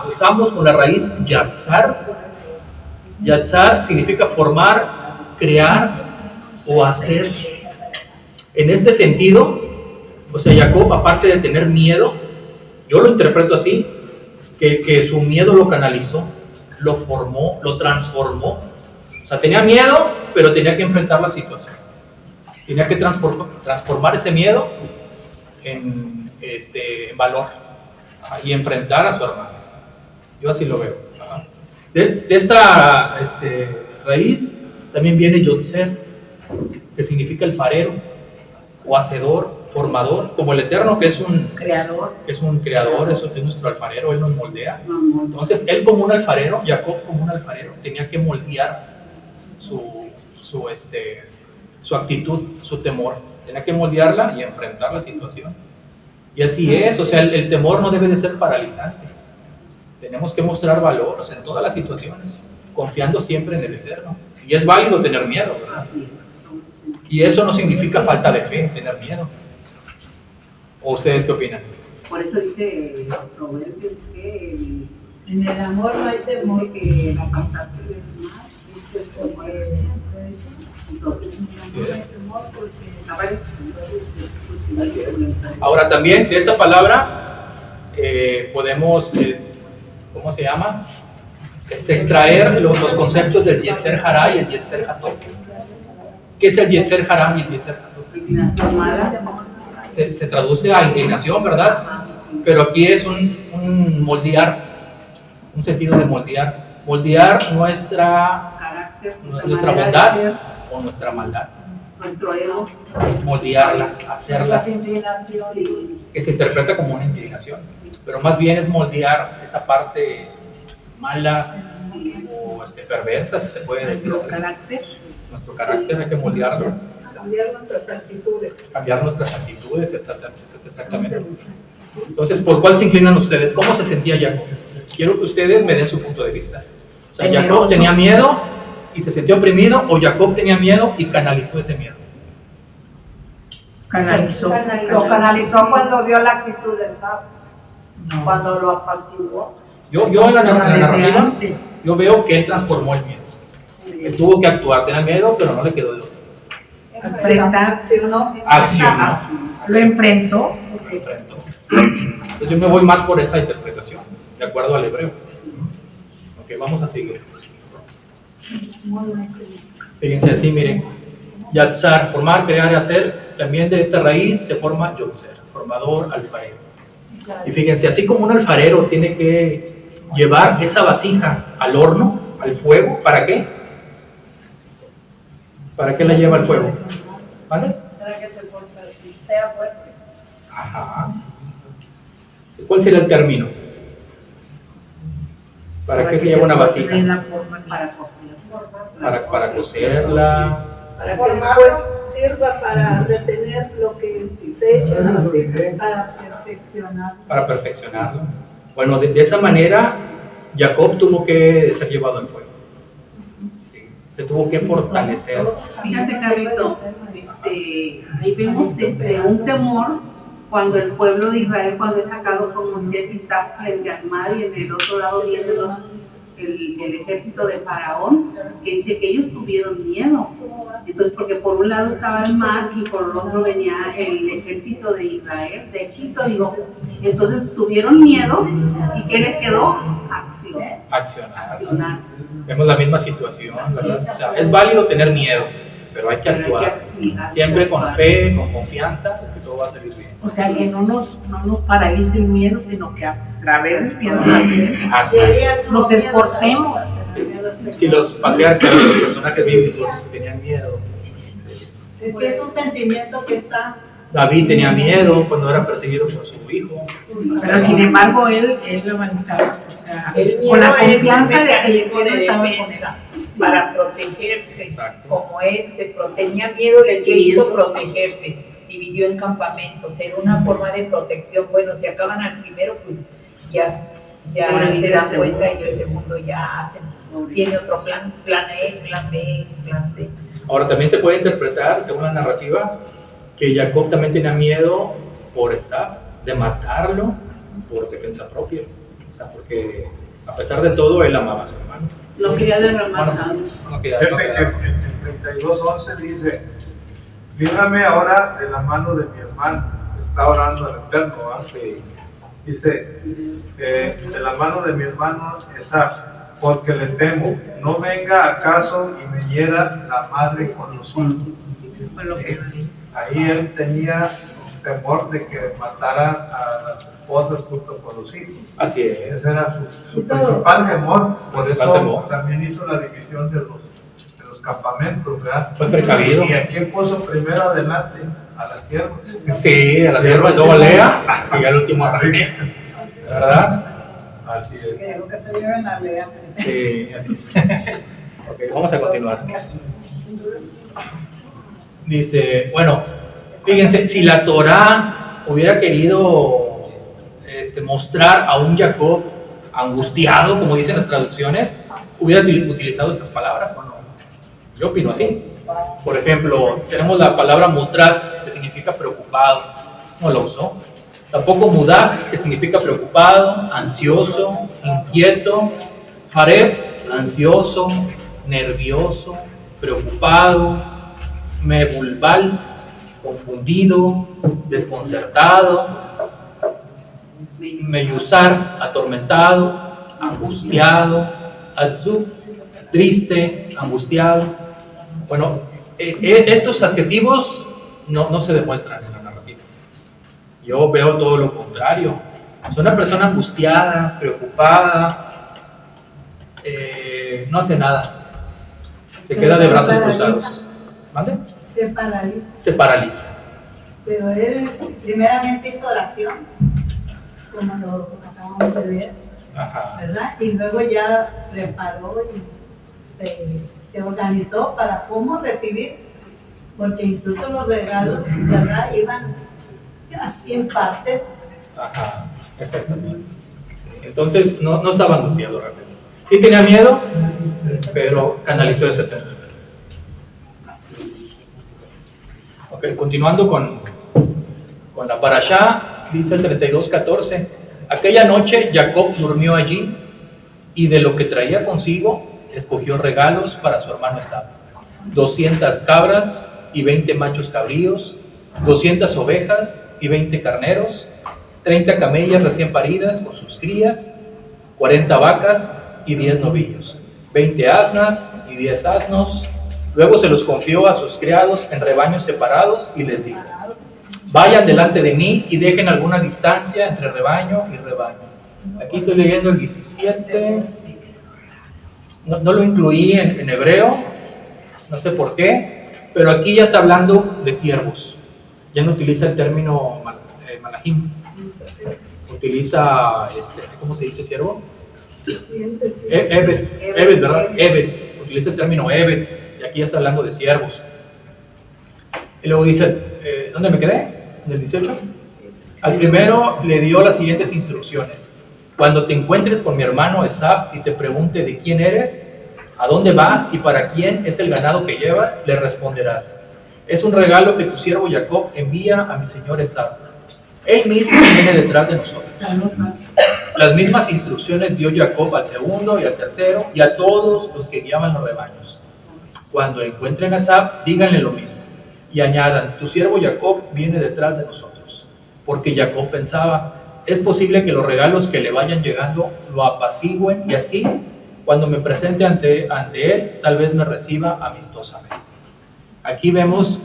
usamos con la raíz yatzar significa formar, crear o hacer. En este sentido, o sea, Jacob, aparte de tener miedo, yo lo interpreto así, que su miedo lo canalizó, lo formó, lo transformó. O sea, tenía miedo, pero tenía que enfrentar la situación. Tenía que transformar ese miedo en valor y enfrentar a su hermano. Yo así lo veo. De esta raíz también viene Yotzer, que significa el farero o hacedor, formador, como el Eterno, que es un creador, es nuestro alfarero, él nos moldea. Entonces, él como un alfarero, Jacob como un alfarero, tenía que moldear su actitud, su temor, tenía que moldearla y enfrentar la situación. Y así es, o sea, el temor no debe de ser paralizante. Tenemos que mostrar valor, o sea, en todas las situaciones, confiando siempre en el Eterno. Y es válido tener miedo, ¿verdad? Y eso no significa falta de fe, tener miedo. ¿O ustedes qué opinan? Por eso dice Proverbios que en el amor no hay temor. que la captaste de más, entonces no hay temor porque Así es. Ahora también de esta palabra podemos, ¿cómo se llama? Extraer los conceptos del Yetzer Hará y el Yetzer Hatov. ¿Qué es el Yetzer Hará y el Yetzer Hatov? Se traduce a inclinación, ¿verdad? Pero aquí es un moldear, un sentido de moldear. Moldear nuestra bondad o nuestra maldad. Nuestro ego. Moldearla, hacerla. Que se interpreta como una inclinación. Pero más bien es moldear esa parte mala o perversa, si se puede decir Nuestro así. carácter. Nuestro carácter hay que moldearlo, Cambiar nuestras actitudes. cambiar nuestras actitudes, exactamente. Entonces, ¿por cuál se inclinan ustedes? ¿Cómo se sentía Jacob? Quiero que ustedes me den su punto de vista. O sea, ¿Jacob tenía miedo y se sentía oprimido, o Jacob tenía miedo y canalizó ese miedo? Canalizó. Lo canalizó cuando vio la actitud de Esab, No. cuando lo apaciguó. Yo en la Desde narrativa, antes. yo veo que él transformó el miedo. Él tuvo que actuar, tenía miedo, pero no le quedó de otro. Enfrentar. Accionó. Accionó. Lo enfrentó. Lo enfrentó. Entonces yo me voy más por esa interpretación, de acuerdo al hebreo. Ok, vamos a seguir. Fíjense así, miren. Yatzar, formar, crear y hacer. También de esta raíz se forma Yotzer, formador, alfarero. Y fíjense, así como un alfarero tiene que llevar esa vasija al horno, al fuego, ¿para qué? ¿Para qué la lleva al fuego? ¿Vale? Para que sea fuerte. Ajá. ¿Cuál sería el término? ¿Para qué se lleva una vasija? De la forma Para cocinar. Para cocerla. Para que después sirva para retener lo que se echa en la vasija, para perfeccionar. Para perfeccionarlo. Bueno, de esa manera, Jacob tuvo que ser llevado al fuego. Sí, se tuvo que fortalecer. Fíjate, Carlito, ahí vemos un temor cuando el pueblo de Israel, cuando es sacado con Moisés y está frente al mar, y en el otro lado viene el ejército de Faraón, que dice que ellos tuvieron miedo. Entonces, porque por un lado estaba el mar y por el otro venía el ejército de Israel, de Egipto, digo. Entonces tuvieron miedo, ¿y qué les quedó? Acción. Accionar. Vemos la misma situación, ¿verdad? O sea, es válido tener miedo, pero hay que actuar. Siempre con fe, con confianza, que todo va a salir bien. O sea, que no nos paralice el miedo, sino que a través del miedo Así. nos esforcemos. Si los patriarcas, los personajes bíblicos tenían miedo. Es que es un sentimiento que está. David tenía miedo cuando era perseguido por su hijo. Pero sin embargo, él avanzaba. O sea, con la confianza de que el Eterno estaba con él. Para protegerse. Exacto. Como él se tenía miedo, y que hizo protegerse, dividió en campamentos, era una forma de protección. Bueno, si acaban al primero, pues ya se dan cuenta, y el segundo ya tiene otro plan E, plan B, plan C. Ahora también se puede interpretar, según la narrativa, que Jacob también tenía miedo por Esab, de matarlo por defensa propia. O sea, porque a pesar de todo, él amaba a su hermano. No quería derramar sangre. No quería En 32:11 dice: líbrame ahora de la mano de mi hermano. Está orando al Eterno, ¿verdad? Sí. Dice, de la mano de mi hermano Esab, porque le temo, no venga acaso y me hiera la madre con los hijos. Fue lo que Ahí él tenía temor de que mataran a las esposas junto con los hijos. Así es. Ese era su principal temor. Por Principal eso temor. también hizo la división de los campamentos, ¿verdad? Fue precavido. ¿Y a quién puso primero adelante? A las siervas. Sí, a la sierva, luego a Lea y al último a Raquel. ¿Verdad? Así es. Creo que se lleven a Lea. Sí, así. Ok, vamos a continuar. Dice, bueno, fíjense, si la Torá hubiera querido mostrar a un Jacob angustiado, como dicen las traducciones, hubiera utilizado estas palabras. Bueno, yo opino así. Por ejemplo, tenemos la palabra mutrat, que significa preocupado. No lo usó. Tampoco mudak, que significa preocupado, ansioso, inquieto. Jared, ansioso, nervioso, preocupado. Mebulbal, confundido, desconcertado. Meyusar, atormentado, angustiado. Atzub, triste, angustiado. Bueno, estos adjetivos no se demuestran en la narrativa. Yo veo todo lo contrario. Es una persona angustiada, preocupada, no hace nada. Se queda de brazos cruzados. ¿Vale? Se paraliza. Pero él primeramente hizo oración, como lo acabamos de ver, Ajá. ¿verdad? Y luego ya preparó se organizó para cómo recibir, porque incluso los regalos, ¿verdad? Iban así en partes. Ajá, exactamente. Entonces no estaba angustiado realmente. Sí tenía miedo, pero canalizó ese tema. Ok, continuando con la parashá, dice el 32:14. Aquella noche Jacob durmió allí y de lo que traía consigo escogió regalos para su hermano Esaú: 200 cabras y 20 machos cabríos, 200 ovejas y 20 carneros, 30 camellas recién paridas con sus crías, 40 vacas y 10 novillos, 20 asnas y 10 asnos. Luego se los confió a sus criados en rebaños separados y les dijo: vayan delante de mí y dejen alguna distancia entre rebaño y rebaño. Aquí estoy leyendo el 17. No lo incluí en hebreo, no sé por qué, pero aquí ya está hablando de siervos. Ya no utiliza el término malahim. Utiliza, ¿cómo se dice siervo? Ebed, ¿verdad? Ebed. Utiliza el término Ebed, y aquí ya está hablando de siervos. Y luego dice, ¿dónde me quedé? ¿En el 18? Al primero le dio las siguientes instrucciones: cuando te encuentres con mi hermano Esaú y te pregunte de quién eres, a dónde vas y para quién es el ganado que llevas, le responderás: es un regalo que tu siervo Jacob envía a mi señor Esaú. Él mismo viene detrás de nosotros. Las mismas instrucciones dio Jacob al segundo y al tercero y a todos los que guiaban los rebaños. Cuando encuentren a Esaú, díganle lo mismo y añadan: tu siervo Jacob viene detrás de nosotros. Porque Jacob pensaba: es posible que los regalos que le vayan llegando lo apacigüen y así, cuando me presente ante él, tal vez me reciba amistosamente. Aquí vemos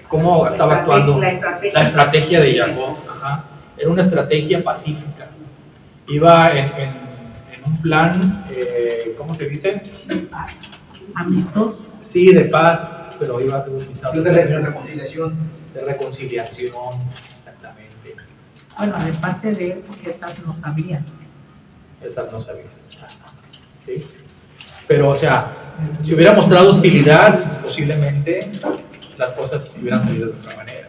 cómo estaba actuando la estrategia de Jacob. Ajá. Era una estrategia pacífica. Iba en un plan, ¿cómo se dice? Amistoso. Sí, de paz, pero iba a utilizar De reconciliación. De reconciliación, exactamente. Bueno, de parte de él, porque esas no sabía. Esas no sabía. ¿Sí? Pero, o sea, si hubiera mostrado hostilidad, posiblemente las cosas hubieran salido de otra manera.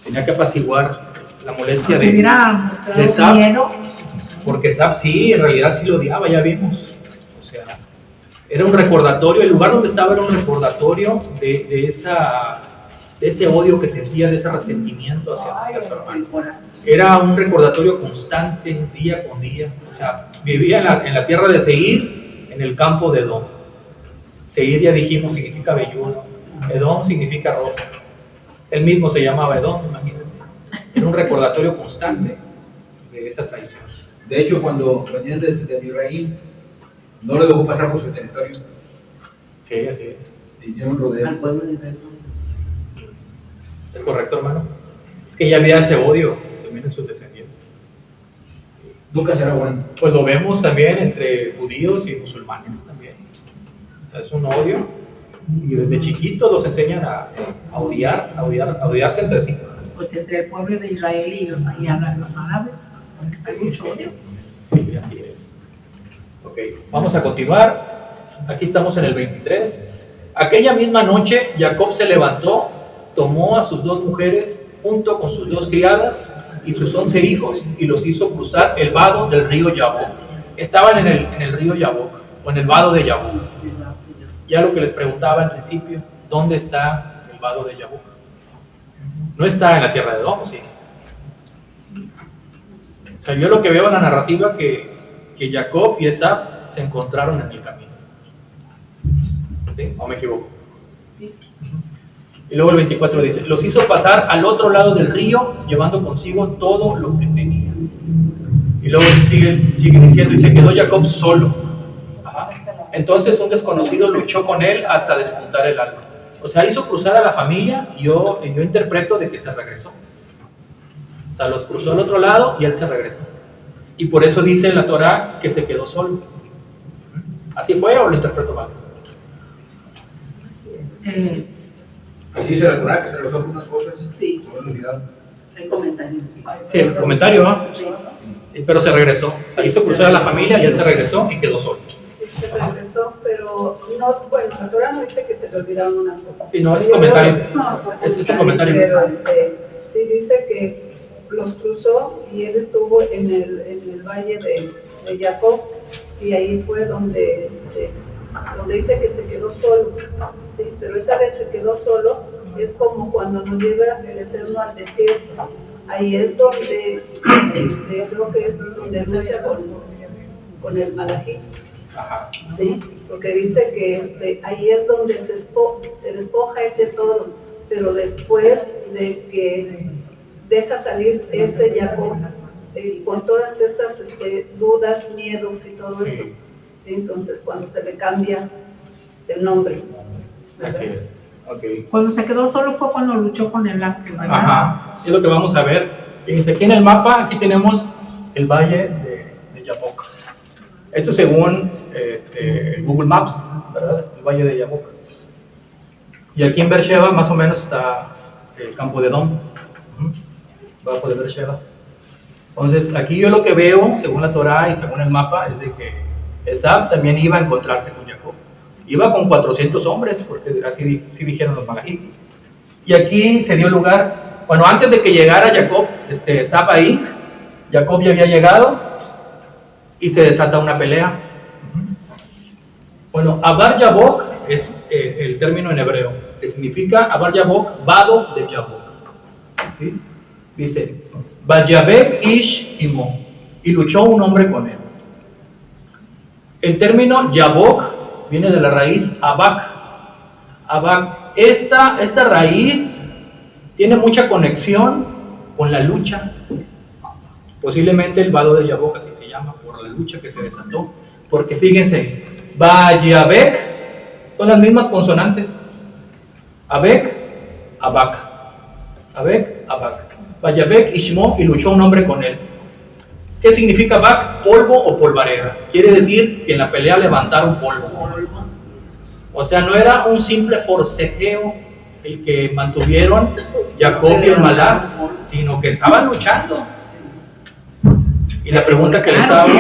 Tenía que apaciguar la molestia Si hubiera mostrado Esaú, miedo. porque Esaú sí, en realidad sí lo odiaba, ya vimos. O sea, era un recordatorio, el lugar donde estaba era un recordatorio de ese odio que sentía, de ese resentimiento hacia su hermano. Era un recordatorio constante, día con día. O sea, vivía en la tierra de Seir, en el campo de Edom. Seir, ya dijimos, significa velludo. Edom significa rojo. Él mismo se llamaba Edom, imagínense. Era un recordatorio constante de esa traición. De hecho, cuando venían desde Israel, no lo dejó pasar por su territorio. Sí, así es. Y hicieron un rodeo. ¿Es correcto, hermano? Es que ya había ese odio también en sus descendientes. Nunca será bueno. Pues lo vemos también entre judíos y musulmanes también. Es un odio, y desde chiquitos los enseñan a odiarse entre sí. Pues entre el pueblo de Israel y los árabes, hay mucho odio. Sí, así es. Ok, vamos a continuar. Aquí estamos en el 23. Aquella misma noche, Jacob se levantó, tomó a sus 2 mujeres junto con sus 2 criadas y sus 11 hijos y los hizo cruzar el vado del río Yabok. Estaban en el río Yabok, o en el vado de Yabok. Ya lo que les preguntaba al principio, ¿dónde está el vado de Yabok? No está en la tierra de Edom, ¿sí? O sea, yo lo que veo en la narrativa que Jacob y Esaú se encontraron en el camino. ¿Sí? ¿O me equivoco? Y luego el 24 dice: los hizo pasar al otro lado del río, llevando consigo todo lo que tenía. Y luego sigue diciendo: y se quedó Jacob solo. Ajá. Entonces un desconocido luchó con él hasta despuntar el alba. O sea, hizo cruzar a la familia, y yo interpreto de que se regresó. O sea, los cruzó al otro lado y él se regresó. Y por eso dice en la Torah que se quedó solo. ¿Así fue o lo interpreto mal? Así dice la Torah, que se regresó por unas cosas. Sí. Se me olvidado. El comentario. Sí, el comentario, ¿no? Sí, pero se regresó. O sea, hizo cruzar a la familia y él se regresó y quedó solo. Sí, se regresó, pero no, bueno, la Torah no dice que se le olvidaron unas cosas. Sí, no, es Yo comentario. creo que- no, Es un comentario. Pero sí dice que los cruzó y él estuvo en el valle de Jacob, y ahí fue donde dice que se quedó solo, ¿sí? Pero esa vez se quedó solo, es como cuando nos lleva el Eterno al desierto. Ahí es donde, creo que es donde lucha con el Malají, Ajá. ¿sí? Porque dice que ahí es donde se despoja él de todo, pero después de que deja salir ese Jacob, con todas esas dudas, miedos y todo eso, ¿sí? Entonces cuando se le cambia el nombre, ¿verdad? Así es. Okay. Cuando se quedó solo fue cuando luchó con el ángel, ¿verdad? Ajá, es lo que vamos a ver. Fíjense, aquí en el mapa, aquí tenemos el valle de Yabok. Esto según Google Maps, ¿verdad? El valle de Yabok. Y aquí en Beersheba más o menos está el campo de Edom, bajo de Beersheba. Entonces, aquí yo lo que veo, según la Torah y según el mapa, es de que Esab también iba a encontrarse con Jacob. Iba con 400 hombres, porque así dijeron los malajíes. Y aquí se dio lugar, bueno, antes de que llegara Jacob, Esab ahí, Jacob ya había llegado y se desata una pelea. Bueno, Abar Yabok es el término en hebreo, que significa Abar Yabok, vado de Yabok. ¿Sí? Dice, Vayabek ish imo, y luchó un hombre con él. El término Yabok viene de la raíz Abak. Abak, esta raíz tiene mucha conexión con la lucha. Posiblemente el vado de Yabok así se llama, por la lucha que se desató. Porque fíjense, Vayabek son las mismas consonantes. Abek, Abak. Abek, Abak. Vayabek Ishmo, y luchó un hombre con él. ¿Qué significa Abak? Polvo o polvareda. Quiere decir que en la pelea levantaron polvo. O sea, no era un simple forcejeo el que mantuvieron Jacob y el Malach, sino que estaban luchando. Y la pregunta que les hago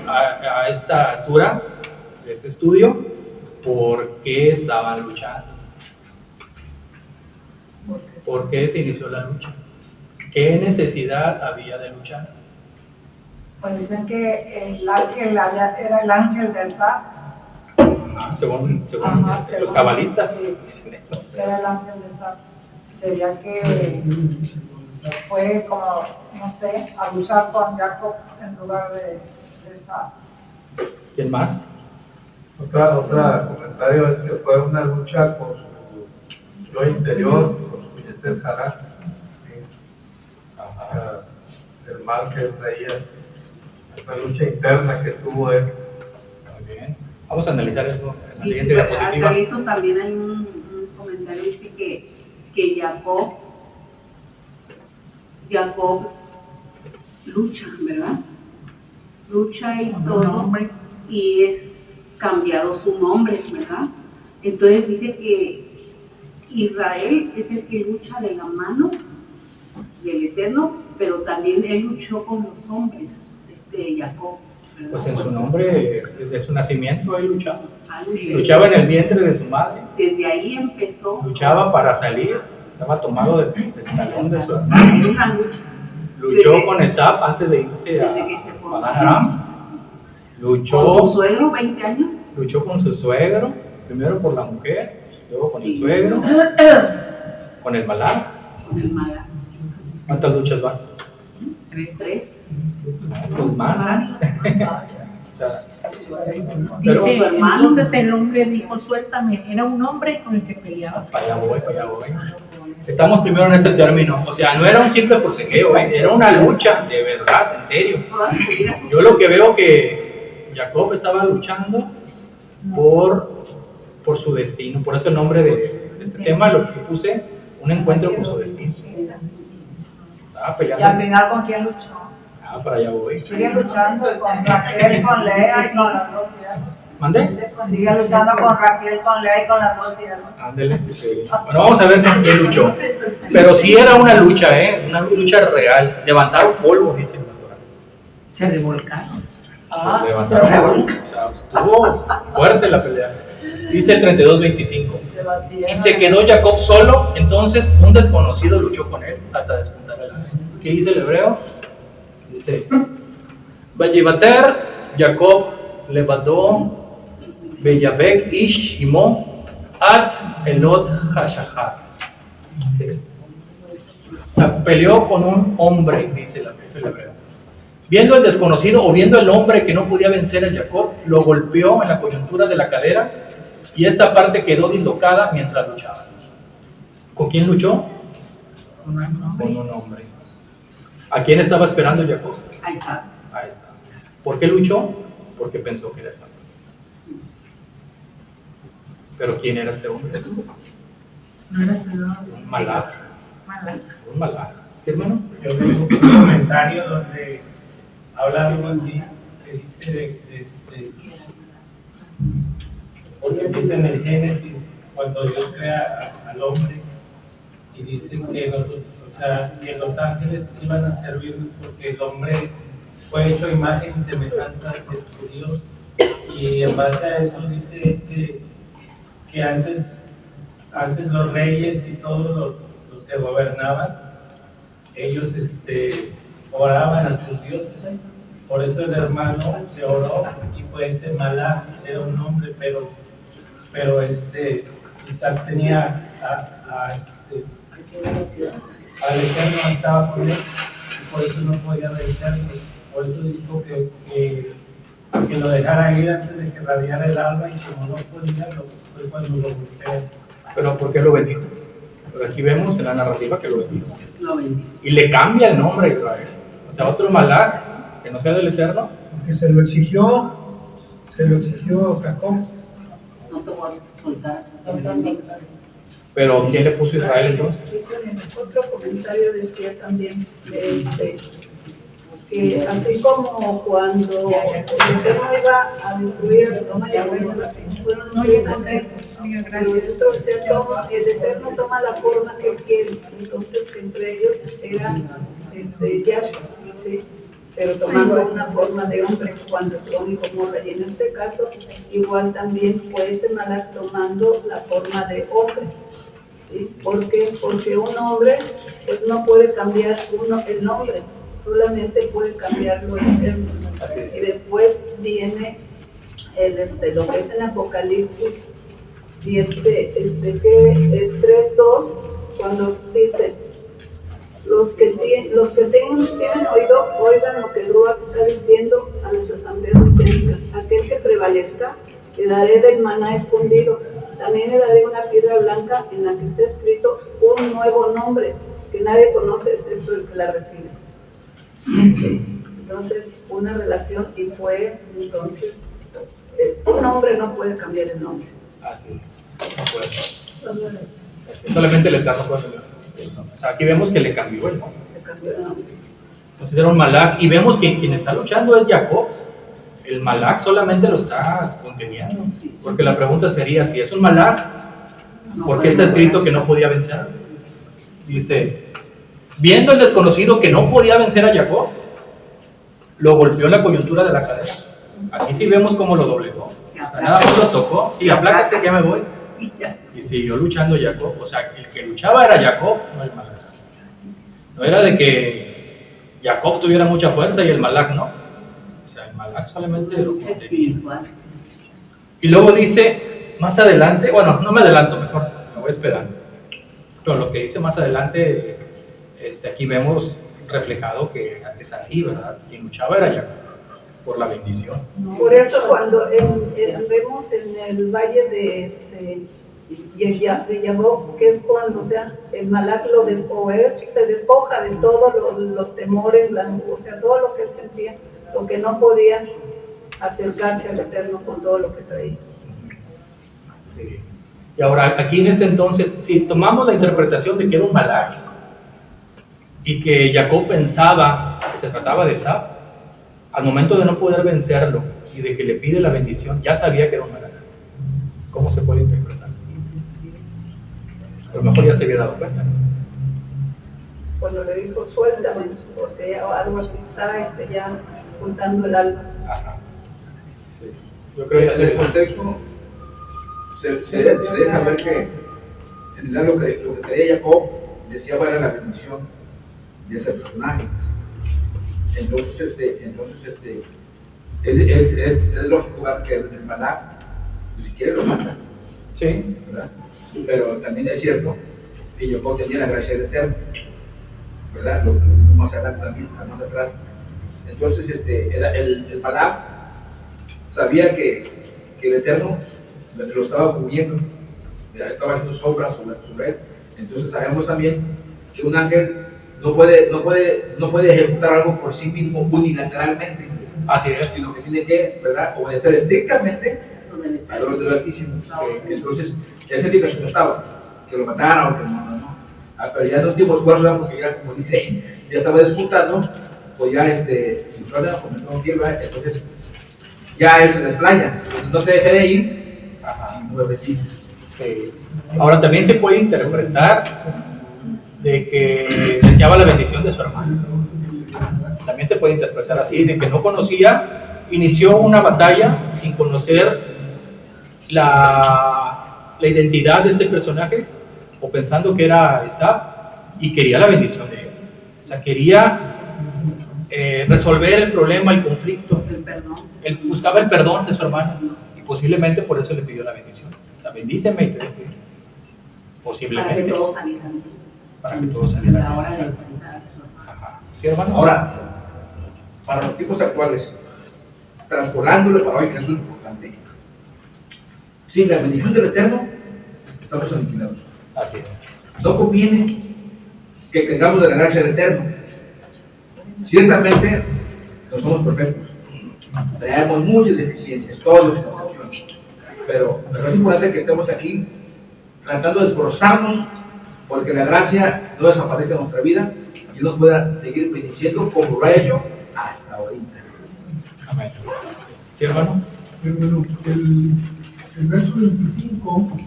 a esta altura de este estudio, ¿por qué estaban luchando? ¿Por qué se inició la lucha? ¿Qué necesidad había de luchar? Pues dicen que el ángel era el ángel de Esab. Según Ajá, los cabalistas, sí, dicen eso. era el ángel de Esab. Sería que fue como, no sé, a luchar con Jacob en lugar de Esab. ¿Quién más? Otra comentario es que fue una lucha con su yo interior, con su Yetzer Hará, el mal que traía, la lucha interna que tuvo él. Muy bien. Vamos a analizar eso en la siguiente diapositiva. Carlito, también hay un comentario, dice que Jacob lucha, ¿verdad? Lucha y todo, y es cambiado su nombre, ¿verdad? Entonces dice que Israel es el que lucha de la mano del Eterno, pero también él luchó con los hombres, Jacob. ¿verdad? Pues en su nombre, desde su nacimiento, él luchaba. Sí. Luchaba en el vientre de su madre. Desde ahí empezó. Luchaba para salir. Estaba tomado del talón de su Era una lucha. Luchó con Esab antes de irse a Desde que se formó. Aram. Con su Luchó suegro, 20 años. Luchó con su suegro, primero por la mujer, luego con el suegro, con el Malach. Con el Malach. ¿Cuántas luchas van? 3. Pues más. O sea, pero Dice, entonces el hombre dijo, suéltame. Era un hombre con el que peleaba. para allá voy. Estamos primero en este término. O sea, no era un simple forcejeo, era una lucha de verdad, en serio. Yo lo que veo que Jacob estaba luchando por su destino. Por eso el nombre de este tema lo que puse, un encuentro con su destino. Estaba Y al peleando. final, ¿con quién luchó? Para allá voy. Sigue luchando con Raquel, con Lea y con las dos siervas. ¿Mande? Sigue luchando con Raquel, con Lea y con las dos siervas. Ándele. Sí. Bueno, vamos a ver con quién luchó. Pero sí era una lucha, una lucha real. Levantaron polvo, dice el doctor. Se revolcaron. Levantaron polvo. O sea, estuvo fuerte la pelea. Dice el 32:25. Se va a Y se quedó Jacob solo, entonces un desconocido luchó con él hasta despuntar el ángel. ¿Qué dice el hebreo? Dice, Vayivater Jacob levadó Beyabek ish imo ad elot hashahar. O sea, peleó con un hombre, dice el hebreo. Viendo al desconocido o viendo al hombre que no podía vencer a Jacob, lo golpeó en la coyuntura de la cadera y esta parte quedó dislocada mientras luchaba. ¿Con quién luchó? Con un hombre. ¿A quién estaba esperando Jacob? Ahí está. A Esaú. ¿Por qué luchó? Porque pensó que era Esaú. ¿Pero quién era este hombre? No era Señor. Un malaj. Un malaj. ¿Sí, hermano? Yo vi un comentario donde habla algo así, que dice, porque dice en el Génesis, cuando Dios crea al hombre, y dice que nosotros, o sea, que los ángeles iban a servir porque el hombre fue hecho imagen y semejanza de su Dios, y en base a eso dice que antes los reyes y todos los que gobernaban, ellos oraban a sus dioses. Por eso el hermano se oró y fue ese Malach, era un hombre, pero Isaac tenía al Eterno, estaba con él y por eso no podía vencerlo. Por eso dijo que lo dejara ir antes de que radiara el alba, y como no podía, fue cuando lo golpeó. ¿Pero por qué lo bendijo? Pero aquí vemos en la narrativa que lo bendijo. Lo bendijo. Y le cambia el nombre a Israel. O sea, otro malaj que no sea del Eterno. Porque se lo exigió Jacob. No te voy a soltar. Pero ¿quién le puso Israel entonces? Otro comentario decía también que así como cuando el Eterno iba a destruir a Sodoma y Gomorra, fueron los 10 ángeles, el Eterno toma la forma que él quiere, entonces entre ellos era Yahshua, ¿sí? Pero tomando una forma de hombre cuando Sodoma y Gomorra, y en este caso igual también fue ese Malach tomando la forma de hombre. ¿Sí? ¿Por qué? Porque un hombre pues no puede cambiar el nombre, solamente puede cambiarlo interno. Y después viene lo que es en Apocalipsis 7, 3:2, cuando dice, los que tienen oído, oigan lo que el Ruach está diciendo a las asambleas mesiánicas. Aquel que prevalezca, le daré del maná escondido. También le daré una piedra blanca en la que esté escrito un nuevo nombre que nadie conoce excepto el que la recibe. Entonces, una relación, y fue, entonces, un hombre no puede cambiar el nombre. Así es, no puede. Solamente le está no puede cambiar. O sea, aquí vemos que le cambió el nombre. Le cambió el nombre. Entonces era un malach, y vemos que quien está luchando es Jacob. El malach solamente lo está conteniendo. Porque la pregunta sería, si es un malach, ¿por qué está escrito que no podía vencer? Dice, viendo el desconocido que no podía vencer a Jacob, lo golpeó en la coyuntura de la cadera. Aquí sí vemos cómo lo doblegó. Nada más lo tocó y aplácate, ya me voy. Y siguió luchando Jacob. O sea, el que luchaba era Jacob, no el malach. No era de que Jacob tuviera mucha fuerza y el malach no. O sea, el malach solamente lo contenía. Y luego dice, más adelante, bueno, no me adelanto, mejor, me voy esperando. Pero lo que dice más adelante, aquí vemos reflejado que es así, ¿verdad? Quien luchaba era Jacob, por la bendición. Por eso cuando vemos en el valle de Yabok, que es cuando, o sea, el malach se despoja de todos los temores, o sea, todo lo que él sentía, lo que no podía acercarse al Eterno con todo lo que traía. Sí. Y ahora, aquí en este entonces, si tomamos la interpretación de que era un malach y que Jacob pensaba que se trataba de Esaú, al momento de no poder vencerlo y de que le pide la bendición, ya sabía que era un malach. ¿Cómo se puede interpretar? A lo mejor ya se había dado cuenta. Cuando le dijo, suéltame, porque algo así está ya juntando el alma. Ajá. Sí. Yo creo que en el contexto se deja ver que en realidad lo que quería Jacob deseaba era la bendición de ese personaje. Entonces, es lógico que el Balac, pues, si quiere lo mata. Sí. ¿Verdad? Pero también es cierto que Jacob tenía la gracia del Eterno, ¿verdad? Lo vimos más adelante también, más atrás. Entonces, el Balac sabía que el Eterno lo estaba cubriendo, estaba haciendo sombras sobre él. Entonces sabemos también que un ángel no puede ejecutar algo por sí mismo unilateralmente. Así es. Sino que tiene que, ¿verdad?, obedecer estrictamente al orden del Altísimo. Sí. Entonces, esa indicación estaba, que lo mataran o que no. Pero ya no último esfuerzo, porque ya, como dice, ya estaba disputando, pues ya entonces ya él se desplaya, no te deje de ir si no me bendices. Sí. Ahora también se puede interpretar de que deseaba la bendición de su hermano. También se puede interpretar así, de que no conocía, inició una batalla sin conocer la identidad de este personaje, o pensando que era Esab, y quería la bendición de él. O sea, quería resolver el problema, el conflicto. Él buscaba el perdón de su hermano, y posiblemente por eso le pidió la bendición. La bendíceme y te dejo ir. Posiblemente. Para que todo saliera bien. Para que todo saliera bien. Ahora ¿Sí, hermano? Ahora, para los tiempos actuales, traspolándolo para hoy, que es lo importante, sin la bendición del Eterno, estamos aniquilados. Así es. No conviene que tengamos de la gracia del Eterno. Ciertamente, no somos perfectos. Traemos muchas deficiencias, todos sin excepción. Pero es importante que estemos aquí tratando de esforzarnos porque la gracia no desaparezca de nuestra vida y nos pueda seguir bendiciendo como lo ha hecho hasta ahorita. Amén. ¿Sí, hermano? Hermano, el verso 25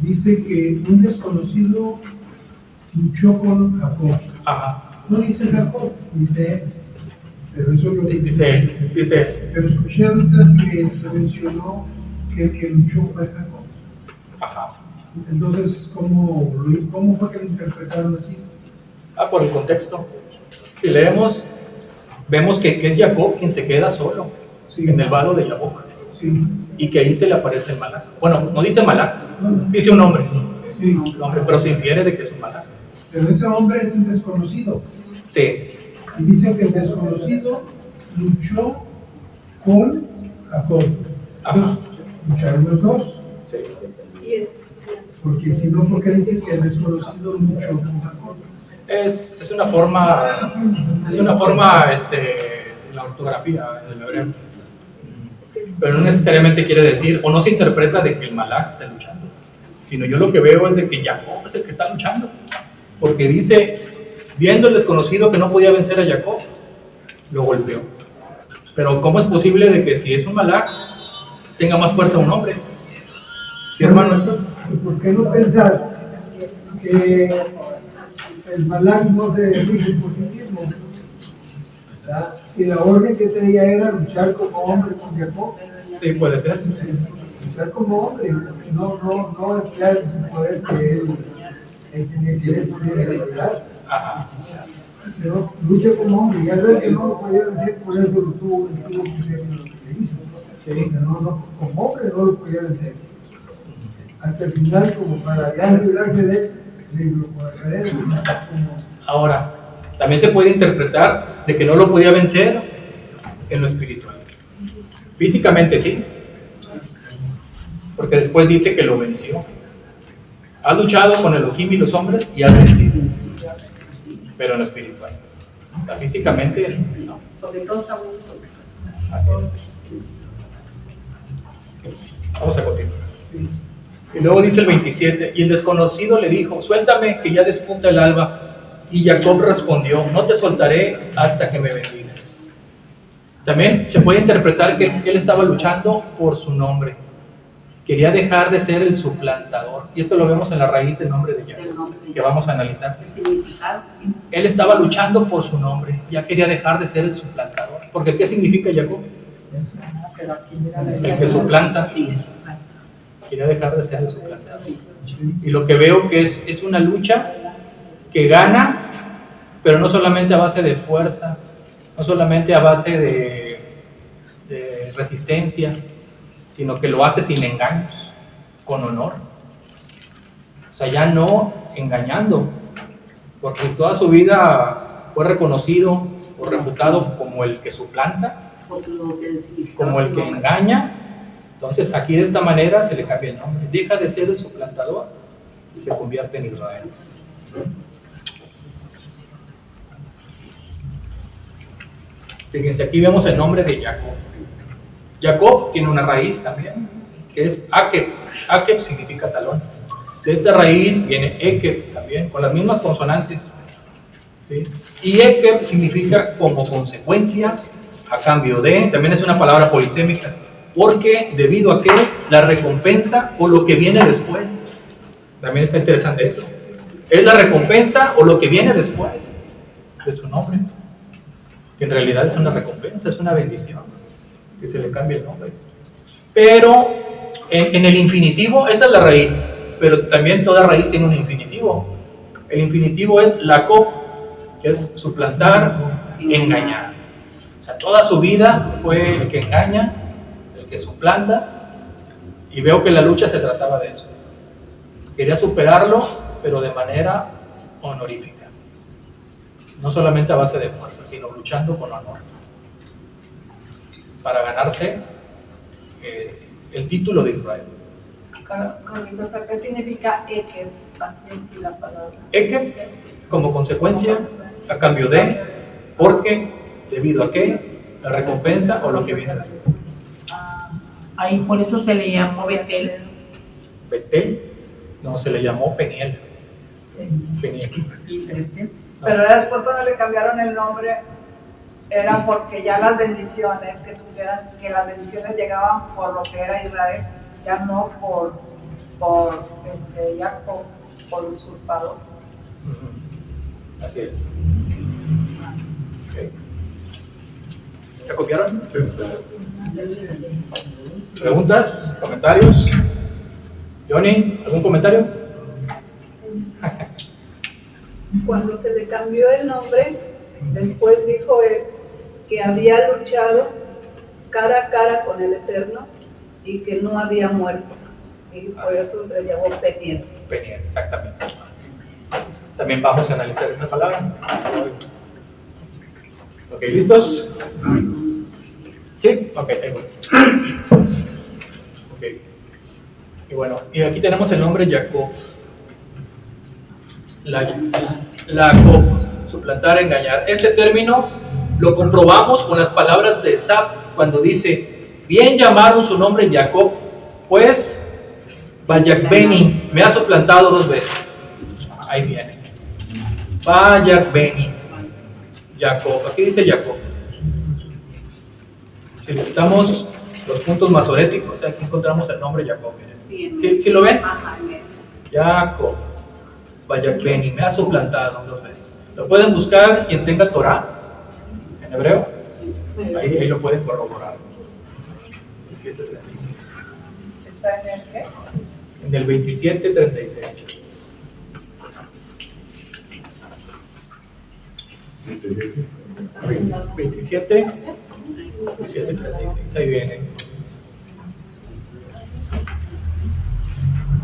dice que un desconocido luchó con Jacob. Ajá. No dice Jacob, dice él. Pero eso lo dice. Pero escuché ahorita que se mencionó que el que luchó fue Jacob. Ajá. Entonces, ¿cómo fue que lo interpretaron así? Por el contexto. Si leemos, vemos que es Jacob quien se queda solo, sí, en el vado de Yabok. Sí. Y que ahí se le aparece el Malach. Bueno, no dice Malach, dice un hombre. Sí. Un hombre, pero se infiere de que es un Malach. Pero ese hombre es el desconocido. Sí. Y dice que el desconocido luchó con Jacob. Entonces, lucharon los dos. Sí. Porque si no, ¿por qué dice que el desconocido luchó con Jacob? Es una forma, la ortografía del hebreo. Pero no necesariamente quiere decir, o no se interpreta de que el Malach está luchando, sino yo lo que veo es de que Jacob es el que está luchando. Porque dice, viendo el desconocido que no podía vencer a Jacob, lo golpeó. Pero ¿cómo es posible de que si es un Malach tenga más fuerza un hombre? ¿Sí, hermano? ¿Por qué no pensar que el Malach no se rige por sí mismo? ¿Verdad? Y la orden que tenía era luchar como hombre con Jacob. Sí, puede ser. Luchar como hombre, no emplear el poder que él tenía que dar. Ajá. Pero lucha como hombre, ya veo que no lo podía hacer, por eso lo tuvo que hacer lo que hizo. Sí. No, como hombre no lo podía hacer. Hasta el final, como para ya librarse de él, Ahora, también se puede interpretar de que no lo podía vencer en lo espiritual. Físicamente sí, porque después dice que lo venció. Ha luchado con Elohim y los hombres y ha vencido, pero en lo espiritual. Físicamente no. Sobre todo está muy Así es. Vamos a continuar. Y luego dice el 27, y el desconocido le dijo, suéltame que ya despunta el alba. Y Jacob respondió, no te soltaré hasta que me bendigas. También se puede interpretar que él estaba luchando por su nombre. Quería dejar de ser el suplantador. Y esto lo vemos en la raíz del nombre de Jacob, que vamos a analizar. Él estaba luchando por su nombre. Ya quería dejar de ser el suplantador. Porque ¿qué significa Jacob? El que suplanta. quería dejar de ser el suplantador. Y lo que veo que es una lucha que gana, pero no solamente a base de fuerza, no solamente a base de resistencia, sino que lo hace sin engaños, con honor. O sea, ya no engañando, porque toda su vida fue reconocido o reputado como el que suplanta, como el que engaña. Entonces aquí de esta manera se le cambia el nombre, deja de ser el suplantador y se convierte en Israel. Fíjense, aquí vemos el nombre de Jacob. Jacob tiene una raíz también, que es Akeb. Akeb significa talón. De esta raíz viene Ekeb también, con las mismas consonantes. ¿Sí? Y Ekeb significa como consecuencia, a cambio de, también es una palabra polisémica, porque debido a que la recompensa o lo que viene después. También está interesante eso. Es la recompensa o lo que viene después de su nombre. Que en realidad es una recompensa, es una bendición, que se le cambie el nombre. Pero en el infinitivo, esta es la raíz, pero también toda raíz tiene un infinitivo. El infinitivo es Jacob, que es suplantar, engañar. O sea, toda su vida fue el que engaña, el que suplanta, y veo que la lucha se trataba de eso. Quería superarlo, pero de manera honorífica. No solamente a base de fuerza, sino luchando con honor para ganarse el título de Israel. ¿Qué significa Ekeb? Así es la palabra. Ekeb, como consecuencia, a cambio de, porque, debido a que, la recompensa o lo que viene después. Ahí por eso se le llamó Betel. Betel, no, se le llamó Peniel. Peniel. Pero después cuando le cambiaron el nombre, era porque ya las bendiciones, que supieran que las bendiciones llegaban por lo que era Israel, ya no por Jacob, por usurpador. Así es. Okay. ¿Ya copiaron? Sí. ¿Preguntas? ¿Comentarios? Johnny, ¿algún comentario? Cuando se le cambió el nombre, después dijo él que había luchado cara a cara con el Eterno y que no había muerto. Y por eso se llamó Peniel. Peniel, exactamente. También vamos a analizar esa palabra. Ok, ¿listos? ¿Sí? Ok, ahí voy. Ok. Y bueno, y aquí tenemos el nombre Jacob. Jacob, suplantar, engañar. Este término lo comprobamos con las palabras de Esaf cuando dice: bien llamaron su nombre Jacob, pues Vayakbeni, me ha suplantado 2 veces. Ahí viene. Vayakbeni, Jacob. Aquí dice Jacob. Si le quitamos los puntos masoréticos, aquí encontramos el nombre Jacob. ¿Sí lo ven? Jacob. Vayakbeni, me ha suplantado 2 veces. Lo pueden buscar quien tenga Torah en hebreo. Ahí lo pueden corroborar. 27:36. ¿Está en el qué? En el 27:36. 27:36. Ahí viene.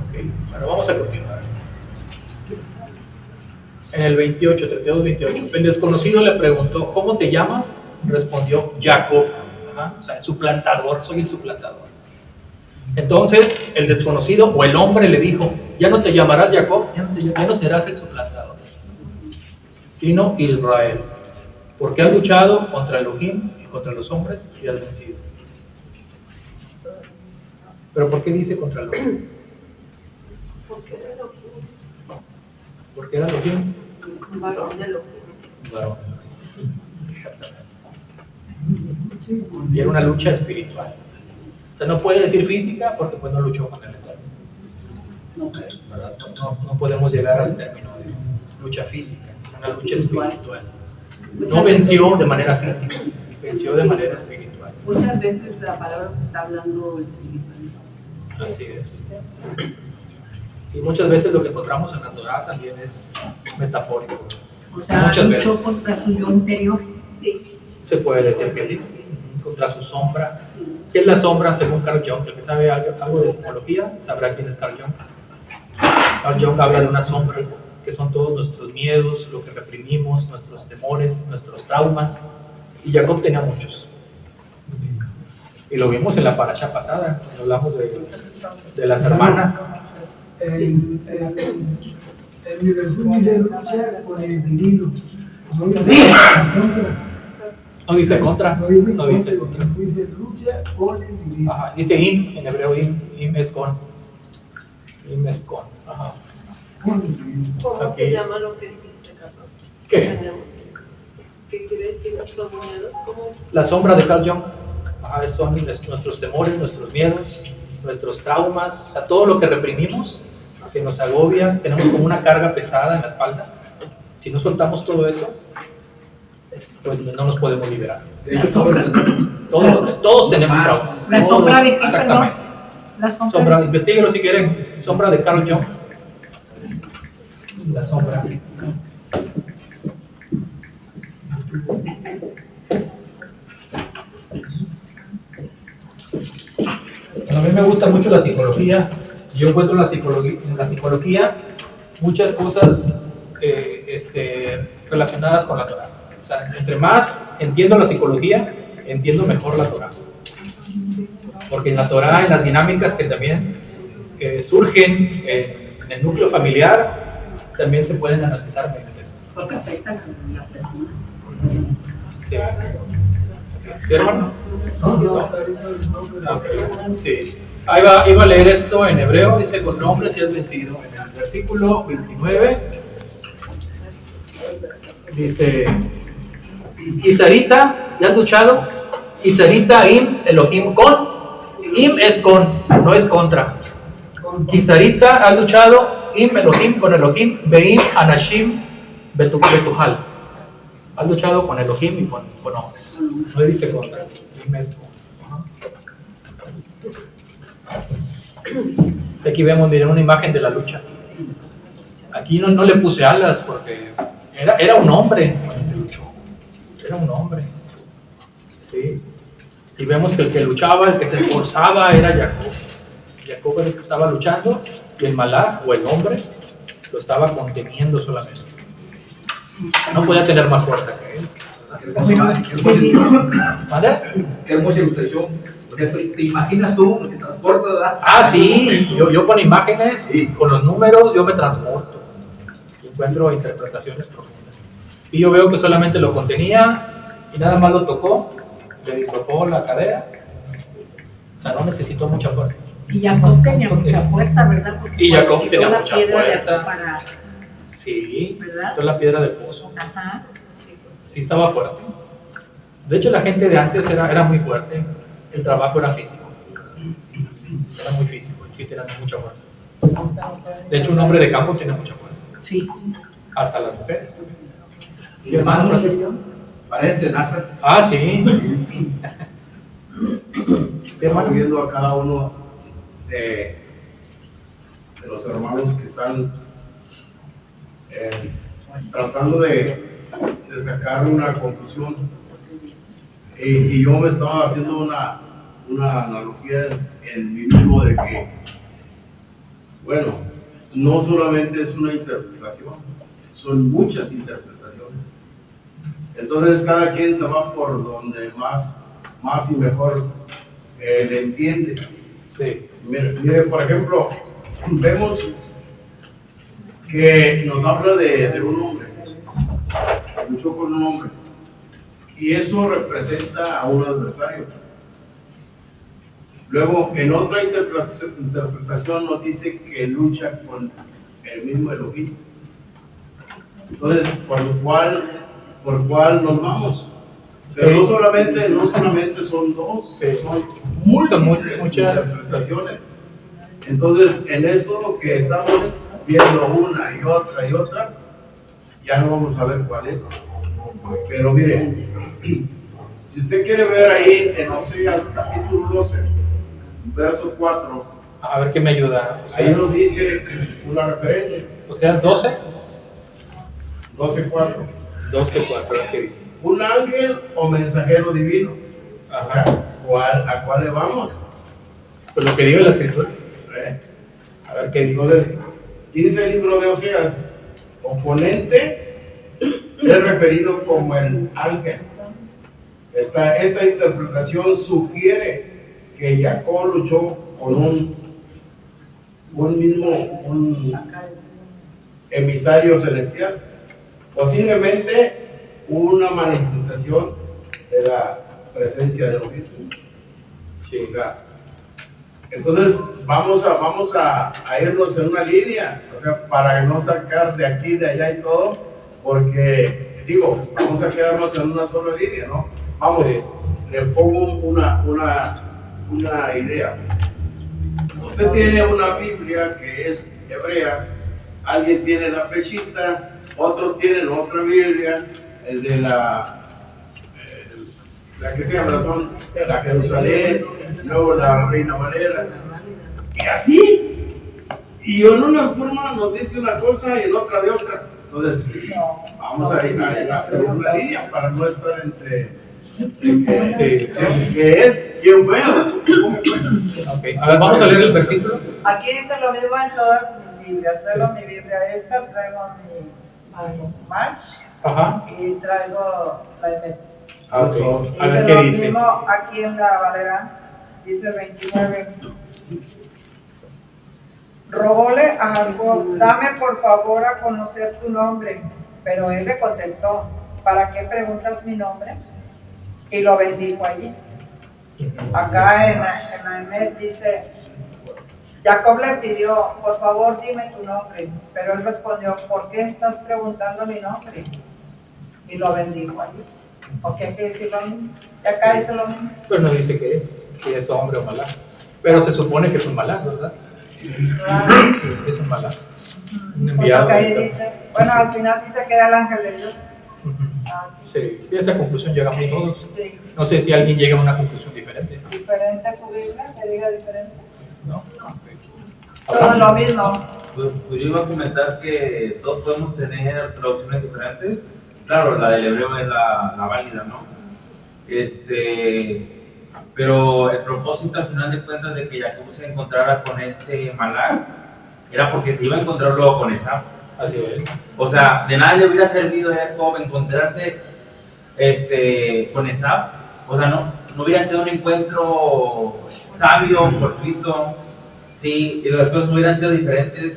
Okay. Bueno, vamos a continuar. En el 28, 32-28, el desconocido le preguntó: ¿cómo te llamas? Respondió: Jacob. O sea, el suplantador, soy el suplantador. Entonces el desconocido o el hombre le dijo: ya no te llamarás Jacob, ya no serás el suplantador, sino Israel, porque has luchado contra Elohim y contra los hombres y has vencido. ¿Pero por qué dice contra Elohim? Porque era Elohim. Porque era Elohim. Un varón de Elohim. Varón. Y era una lucha espiritual. O sea, no puede decir física porque pues no luchó con el Eterno. No podemos llegar al término de lucha física, una lucha espiritual. No venció de manera física, venció de manera espiritual. Muchas veces la palabra está hablando espiritual. Así es. Sí, muchas veces lo que encontramos en la Torá también es metafórico. O sea, muchas luchó veces. contra su yo interior. Sí. Se puede decir que sí, contra su sombra. ¿Qué es la sombra según Carl Jung? El que sabe algo de psicología sabrá quién es Carl Jung. Carl Jung habla de una sombra, que son todos nuestros miedos, lo que reprimimos, nuestros temores, nuestros traumas. Y Jacob tenía muchos. Y lo vimos en la parasha pasada, cuando hablamos de las hermanas. En mi versión dice lucha con el divino. No dice contra. No dice contra, No dice no dice contra. Dice lucha con el divino. Ajá, dice im, en hebreo im es con. Im es con. Ajá. Con el divino. ¿Cómo Ok. se llama lo que dijiste, Carlos? ¿Qué? ¿Qué quiere decir nuestros miedos? ¿Cómo? La sombra de Carl Jung. Ajá, son nuestros temores, nuestros miedos, nuestros traumas, a todo lo que reprimimos, que nos agobia, tenemos como una carga pesada en la espalda. Si no soltamos todo eso, pues no nos podemos liberar. La sombra. Todos tenemos traumas. La Todos, sombra de qué, exactamente. La sombra. Sombra, investíguelo si quieren. Sombra de Carl Jung. La sombra. A mí me gusta mucho la psicología. Yo encuentro en la psicología muchas cosas relacionadas con la Torah. O sea, entre más entiendo la psicología, entiendo mejor la Torah. Porque en la Torah, en las dinámicas que también surgen en el núcleo familiar, también se pueden analizar mediante eso. Porque afectan a la persona. Sí. ¿Sí, hermano? No. Sí. Ahí iba a leer esto en hebreo, dice, con nombre si has vencido. En el versículo 29, dice, Isarita, ¿ya has luchado? Isarita, im, Elohim, con. Im es con, no es contra. Isarita, has luchado, im, Elohim, con Elohim, beim, anashim, betuhal. Has luchado con Elohim y con hombres. No dice contra, im es con. Aquí vemos, miren, una imagen de la lucha. Aquí no le puse alas porque era un hombre el que luchó. Era un hombre. ¿Sí? Y vemos que el que luchaba, el que se esforzaba era Jacob. Jacob era el que estaba luchando y el malach o el hombre lo estaba conteniendo solamente. No podía tener más fuerza que él. ¿Vale? Qué hermosa ilustración. Porque te imaginas tú, te transportas, ¿verdad? Ah, sí, yo con imágenes y con los números yo me transporto. Encuentro interpretaciones profundas. Y yo veo que solamente lo contenía y nada más lo tocó, le dislocó la cadera. O sea, no necesitó mucha fuerza. Y Jacob tenía mucha fuerza, ¿verdad? Porque Y Jacob quitó tenía la mucha piedra de fuerza. aquí para- Sí, ¿verdad? quitó la piedra del pozo. Ajá. Sí, estaba fuerte. De hecho, la gente de antes era muy fuerte. El trabajo era físico. Era muy físico. Sí, tenía mucha fuerza. De hecho, un hombre de campo tiene mucha fuerza. Sí. Hasta las mujeres también. Y hermano Francisco, para entrenarse. Ah, sí. Estamos viendo a cada uno de los hermanos que están tratando de sacar una conclusión. Y yo me estaba haciendo una analogía en mí mismo de que, bueno, no solamente es una interpretación, son muchas interpretaciones. Entonces cada quien se va por donde más y mejor le entiende. Sí. Mire, por ejemplo, vemos que nos habla de un hombre, luchó con un hombre, y eso representa a un adversario. Luego, en otra interpretación nos dice que lucha con el mismo Elohim. Entonces, ¿por cuál nos vamos? Pero no solamente son dos, son muchas interpretaciones. Entonces, en eso que estamos viendo una y otra, ya no vamos a ver cuál es. Pero mire, si usted quiere ver ahí en Oseas capítulo 12, verso 4, A ver qué me ayuda. Ahí nos dice una referencia. Oseas 12. 12:4. 12:4, ¿qué dice? Un ángel o mensajero divino. O sea, ¿a cuál le vamos? Pues lo que dice la escritura. A ver qué dice. Entonces, dice el libro de Oseas, oponente es referido como el ángel. Esta interpretación sugiere que Jacob luchó con un emisario celestial, posiblemente una manifestación de la presencia de Elohim. Sí, claro. Entonces vamos a irnos en una línea, o sea, para no sacar de aquí, de allá y todo, porque digo, vamos a quedarnos en una sola línea, ¿no? Vamos, le pongo una idea. Usted tiene una Biblia que es hebrea, alguien tiene la Peshitta, otros tienen otra Biblia, el de la que se llama la Jerusalén, luego la Reina Valera, y así. Y en una forma nos dice una cosa y en otra de otra. Entonces, vamos a hacer una línea para no estar entre que es quién fue. Okay. A ver, vamos a leer el versículo. Aquí dice lo mismo en todas mis Biblias. Traigo mi Biblia esta, traigo mi March y traigo la Emet. Okay. A ver Dice qué lo dice. mismo aquí en la Valera, dice 29. Rogóle a Jacob, dame por favor a conocer tu nombre. Pero él le contestó, ¿para qué preguntas mi nombre? Y lo bendijo allí. Acá en la Emet dice, Jacob le pidió, por favor dime tu nombre. Pero él respondió, ¿por qué estás preguntando mi nombre? Y lo bendijo allí. ¿O qué hay que decir lo mismo? Y acá dice lo mismo. Pues no dice que es hombre o malaj. Pero se supone que es un malaj, ¿verdad? Claro. Sí, es un malaj. Un enviado. Porque ahí dice, bueno, al final dice que era el ángel de Dios. Sí, y a esa conclusión llegamos todos. Sí. No sé si alguien llega a una conclusión diferente. ¿Diferente a su Biblia? ¿Se diga diferente? ¿No? Todo lo mismo. Pues yo iba a comentar que todos podemos tener traducciones diferentes. Claro, la del hebreo es la válida, ¿no? Pero el propósito al final de cuentas de que Jacob se encontrara con este malaj era porque se iba a encontrar luego con Esab. Así es. O sea, de nada le hubiera servido a Jacob encontrarse con Esab. O sea, no hubiera sido un encuentro sabio, fortuito, sí, y las cosas hubieran sido diferentes.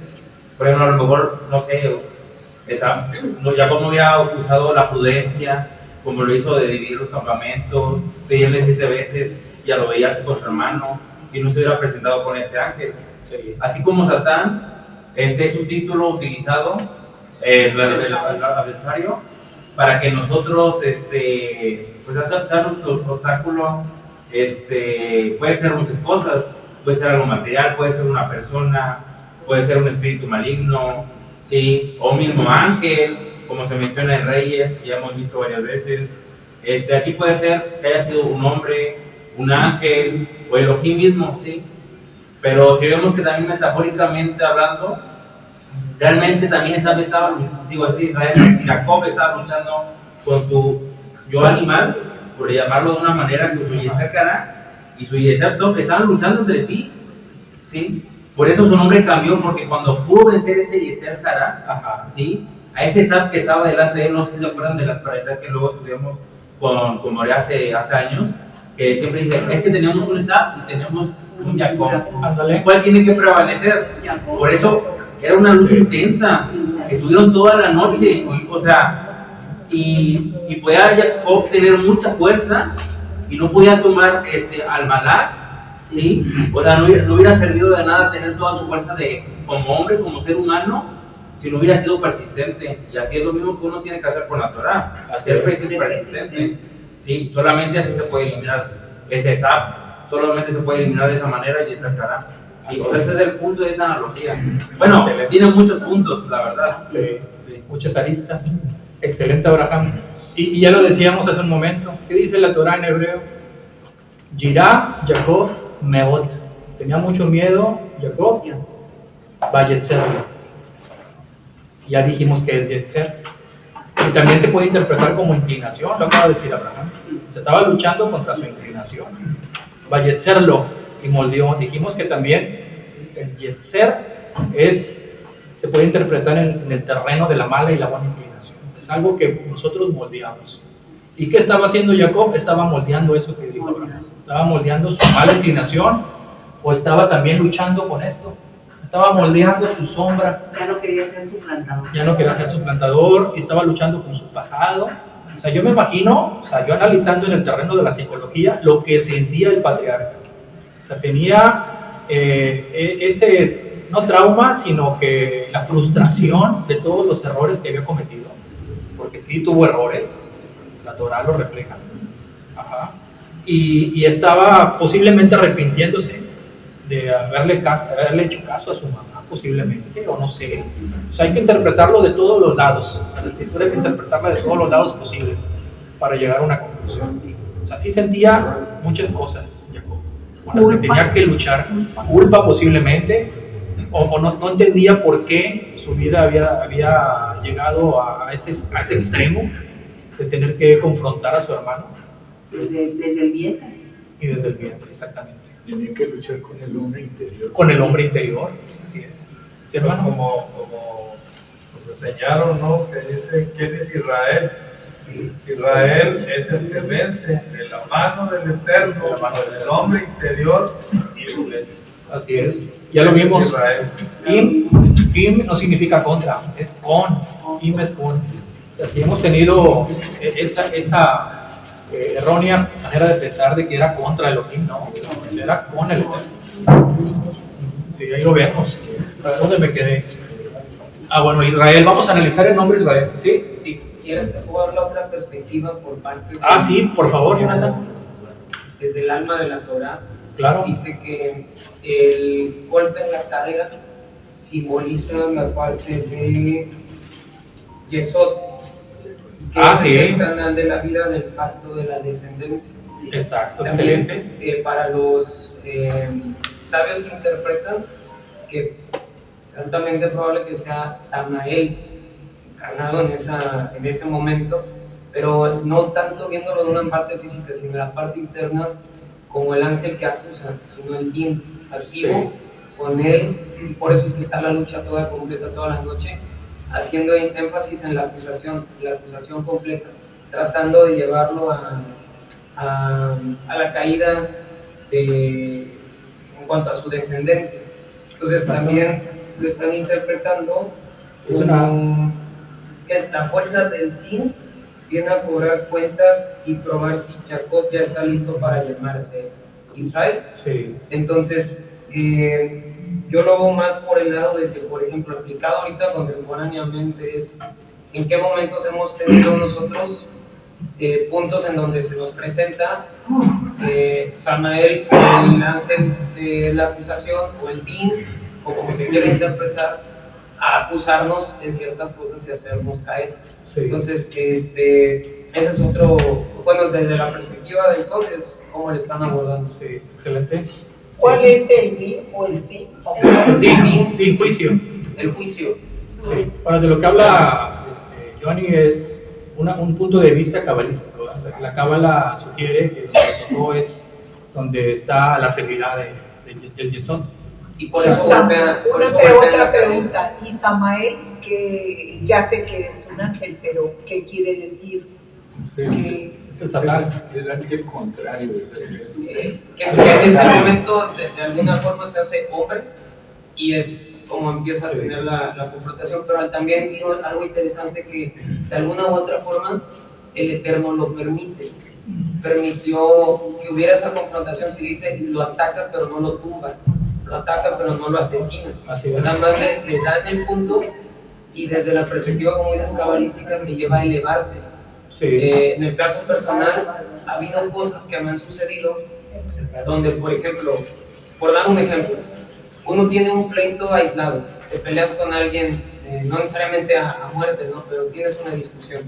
Por ejemplo, a lo mejor, no sé, Jacob no hubiera usado la prudencia como lo hizo de dividir los campamentos, pedirle 7 veces y a lo veíarse con su hermano, si no se hubiera presentado con este ángel. Sí. Así como Satán, este es un título utilizado el adversario para que nosotros pues aceptar nuestro obstáculo. Puede ser muchas cosas, puede ser algo material, puede ser una persona, puede ser un espíritu maligno, sí, o mismo ángel, como se menciona en Reyes, que ya hemos visto varias veces. Aquí puede ser que haya sido un hombre, un ángel o Elohim mismo, sí. Pero si vemos que también metafóricamente hablando, realmente también Jacob estaba luchando con su yo animal, por llamarlo de una manera, con su Yetzer Hara y su Yetzer Tov, que estaban luchando entre sí, ¿sí? Por eso su nombre cambió, porque cuando pudo vencer ese Yetzer Hara, ¿sí? A ese Esab que estaba delante de él, no sé si se acuerdan de las parejas que luego estudiamos con Morea hace años, que siempre dicen, es que teníamos un Esab y teníamos un Jacob. ¿Cuál tiene que prevalecer? Por eso era una lucha intensa, estuvieron toda la noche, o sea, y podía Jacob tener mucha fuerza y no podía tomar al malaj, ¿sí? O sea, no hubiera servido de nada tener toda su fuerza como hombre, como ser humano, si no hubiera sido persistente. Y así es lo mismo que uno tiene que hacer con la Torah, ser persistente, ¿sí? Solamente así se puede eliminar ese Esab, solamente se puede eliminar de esa manera y esa cara. Sí, o sea, ese es el punto de esa analogía. Bueno, tiene muchos puntos, la verdad. Sí, sí, muchas aristas. Excelente, Abraham. Y ya lo decíamos hace un momento. ¿Qué dice la Torah en hebreo? Yirá, Jacob, Meot. Tenía mucho miedo Jacob, va a Yetzerlo. Ya dijimos que es Yetzer. Y también se puede interpretar como inclinación, lo acaba de decir Abraham. Se estaba luchando contra su inclinación. Va a Yetzerlo y moldeó. Dijimos que también el Yetzer se puede interpretar en el terreno de la mala y la buena inclinación. Es algo que nosotros moldeamos. ¿Y qué estaba haciendo Jacob? Estaba moldeando eso que dijo Abraham. Estaba moldeando su mala inclinación, o estaba también luchando con esto. Estaba moldeando su sombra. Ya no quería ser suplantador. Ya no quería ser suplantador y estaba luchando con su pasado. O sea, yo me imagino, yo analizando en el terreno de la psicología, lo que sentía el patriarca. O sea, tenía ese, no trauma, sino que la frustración de todos los errores que había cometido. Porque sí tuvo errores, la Torah lo refleja. Ajá. Y estaba posiblemente arrepintiéndose de haberle hecho caso a su mamá, posiblemente, o no sé. O sea, hay que interpretarlo de todos los lados. O sea, la escritura hay que interpretarla de todos los lados posibles para llegar a una conclusión. O sea, sí sentía muchas cosas, Jacob, con las que tenía que luchar. Culpa posiblemente, o no entendía por qué su vida había llegado a ese extremo de tener que confrontar a su hermano. Desde el vientre. Y desde el vientre, exactamente. Tenía que luchar con el hombre interior. Con el hombre interior, así es. ¿Sí, hermano? Como nos enseñaron, ¿no? Que dice, ¿quién es Israel? Israel es el que vence de la mano del Eterno, del hombre interior y su mente. Así es. Ya lo vimos. Im no significa contra, es con. Im es con. Así hemos tenido esa errónea manera de pensar de que era contra Elohim, no, era con el Eterno. Sí, ahí lo vemos. ¿Dónde me quedé? Bueno, Israel, vamos a analizar el nombre Israel, ¿sí? Si quieres te puedo dar la otra perspectiva por parte de... Sí, por favor, Jonathan. Desde el alma de la Torah, claro. Dice que el golpe en la cadera simboliza la parte de Yesod, que es el canal de la vida del pacto de la descendencia. Exacto, también, excelente. Para los sabios interpretan que es altamente probable que sea Samael encarnado en ese momento, pero no tanto viéndolo de una parte física, sino de la parte interna, como el ángel que acusa, sino el Din activo con él, y por eso es que está la lucha toda completa, toda la noche, haciendo énfasis en la acusación completa, tratando de llevarlo a la caída en cuanto a su descendencia. Entonces también lo están interpretando como que es la fuerza del Din viene a cobrar cuentas y probar si Jacob ya está listo para llamarse Israel. Sí. Entonces yo lo veo más por el lado de que, por ejemplo, aplicado ahorita contemporáneamente es en qué momentos hemos tenido nosotros puntos en donde se nos presenta Samael, el ángel de la acusación, o el Din, o como se quiera interpretar, a acusarnos en ciertas cosas y hacernos caer. Sí. Entonces, ese es otro, bueno, desde la perspectiva del sol es cómo le están abordando. Sí, excelente. ¿Cuál es el Din o el sí? El juicio. El juicio. Sí. Bueno, de lo que habla Johnny es un punto de vista cabalístico. La cábala sugiere que todo es donde está la seguridad del Yesod. Y por eso otra pregunta. ¿Y Samael, que ya sé que es un ángel, pero qué quiere decir? Sí, es el Satán. El ángel contrario. Que en ese momento de alguna forma se hace hombre y es como empieza a tener la confrontación, pero también digo algo interesante que de alguna u otra forma el Eterno lo permitió que hubiera esa confrontación. Se dice, lo ataca pero no lo tumba, lo ataca pero no lo asesina, nada más le dan el punto, y desde la perspectiva como dices cabalística me lleva a elevarte. En el caso personal ha habido cosas que me han sucedido donde, por ejemplo, por dar un ejemplo, uno tiene un pleito aislado, te peleas con alguien, no necesariamente a muerte, ¿no? Pero tienes una discusión.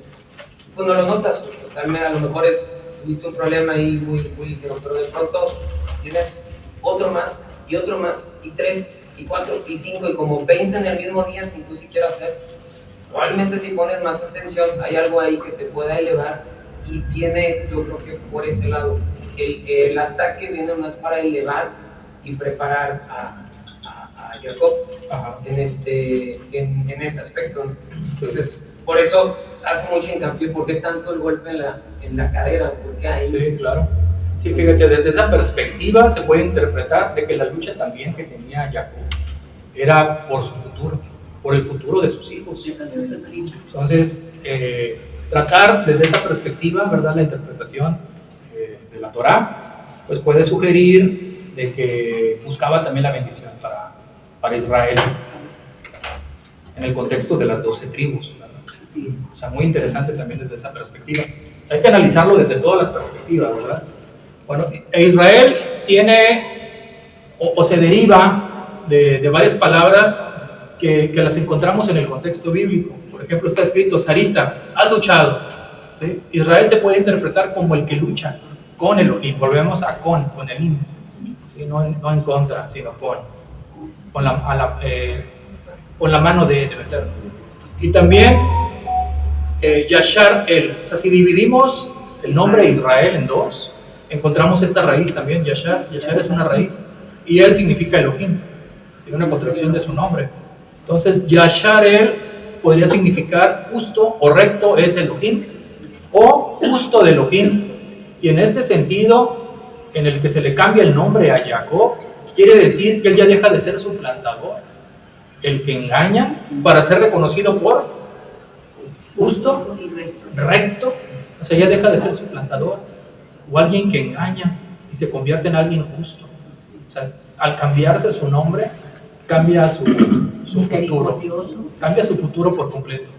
Cuando lo notas, totalmente, a lo mejor tuviste un problema ahí muy ligero, pero de pronto tienes otro más, y 3, y 4 y 5 y como 20 en el mismo día sin tú siquiera hacer. Probablemente si pones más atención hay algo ahí que te pueda elevar y viene, yo creo que por ese lado, el ataque viene más para elevar y preparar a Jacob en ese aspecto. Entonces, por eso hace mucho hincapié, ¿por qué tanto el golpe en la cadera? Porque hay... Sí, claro. Sí, fíjate, desde esa perspectiva se puede interpretar de que la lucha también que tenía Jacob era por su futuro, por el futuro de sus hijos. Entonces, tratar desde esa perspectiva, ¿verdad?, la interpretación de la Torá, pues puede sugerir de que buscaba también la bendición para Israel en el contexto de las 12 tribus, ¿verdad? O sea, muy interesante también desde esa perspectiva. O sea, hay que analizarlo desde todas las perspectivas, ¿verdad? Bueno, Israel tiene o se deriva de varias palabras que las encontramos en el contexto bíblico. Por ejemplo, está escrito, Sarita, has luchado. ¿Sí? Israel se puede interpretar como el que lucha con Elohim. Volvemos a con Elohim. ¿Sí? No en contra, sino con la mano de Eterno. Y también Yashar El. O sea, si dividimos el nombre de Israel en dos, encontramos esta raíz también, Yashar. Yashar es una raíz y él significa Elohim. Tiene una contracción de su nombre. Entonces, Yashar El podría significar justo o recto es Elohim o justo de Elohim. Y en este sentido, en el que se le cambia el nombre a Jacob, quiere decir que él ya deja de ser suplantador, el que engaña, para ser reconocido por justo, recto. O sea, ya deja de ser suplantador o alguien que engaña y se convierte en alguien justo. O sea, al cambiarse su nombre, cambia su futuro, cambia su futuro por completo.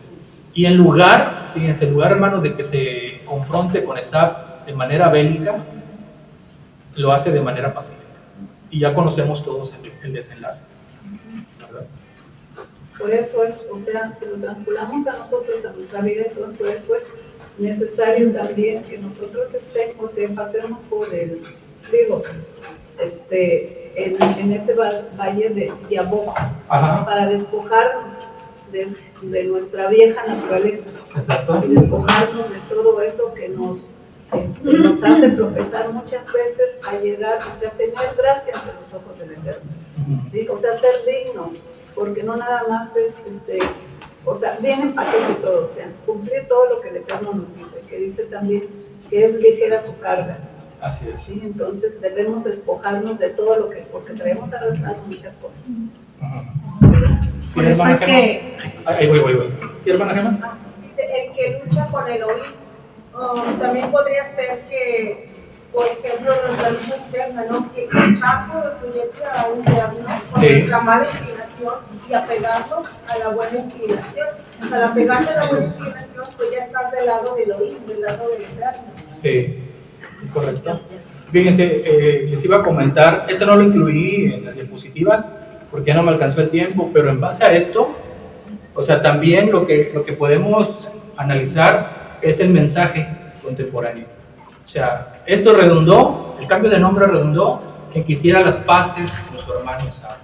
Y en lugar, fíjense, en lugar, hermanos, de que se confronte con Esab de manera bélica, lo hace de manera pacífica. Y ya conocemos todos el desenlace, ¿verdad? Por eso es, o sea, si lo transpolamos a nosotros, a nuestra vida, entonces por eso es necesario también que nosotros estemos, pasemos por el, digo, en ese valle de Yabok, para despojarnos de nuestra vieja naturaleza. Exacto. Y despojarnos de todo eso que nos hace tropezar muchas veces a llegar, o sea, tener gracia ante los ojos del Eterno, ¿sí? O sea, ser dignos, porque no nada más es, o sea, viene en paquete todo, o sea, cumplir todo lo que el Eterno nos dice, que dice también que es ligera su carga. Así es. ¿Sí? Entonces debemos despojarnos de todo lo que, porque traemos arrastrando muchas cosas. Por eso es que... Ahí voy. ¿Sí, hermana Gemma? Dice, el que lucha con Elohim, también podría ser que, por ejemplo, nuestra lucha interna, ¿no? Que el chaco estuviese a un diablo con nuestra mala inclinación y apegarnos a la buena inclinación. Al apegarte a la buena inclinación, pues ya estás del lado de Elohim, del lado del Eterno. Sí, es correcto. Fíjense, les iba a comentar, esto no lo incluí en las diapositivas porque ya no me alcanzó el tiempo, pero en base a esto, o sea, también lo que podemos analizar es el mensaje contemporáneo. O sea, esto redundó, el cambio de nombre redundó en que hiciera las paces con su hermano Esaú.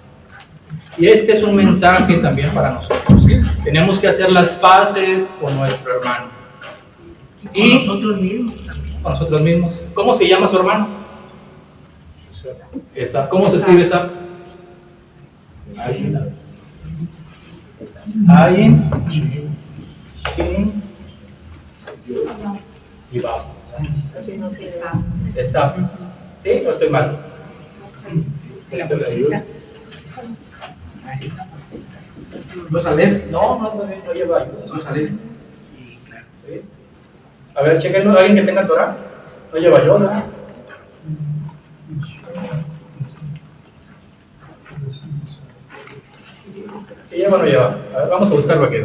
Y este es un mensaje también para nosotros. Tenemos que hacer las paces con nuestro hermano. Y con nosotros mismos también. Con nosotros mismos. ¿Cómo se llama su hermano? Esa. ¿Cómo se escribe esa? Ayin, Shin, y Bab. Esa. ¿Sí? No estoy mal. ¿No sale? No lleva ayuda. No sale. ¿Sí? A ver, chequenlo, alguien que tenga Torah. No lleva yo, ¿no? ¿Sí lleva o no lleva? A ver, vamos a buscarlo aquí.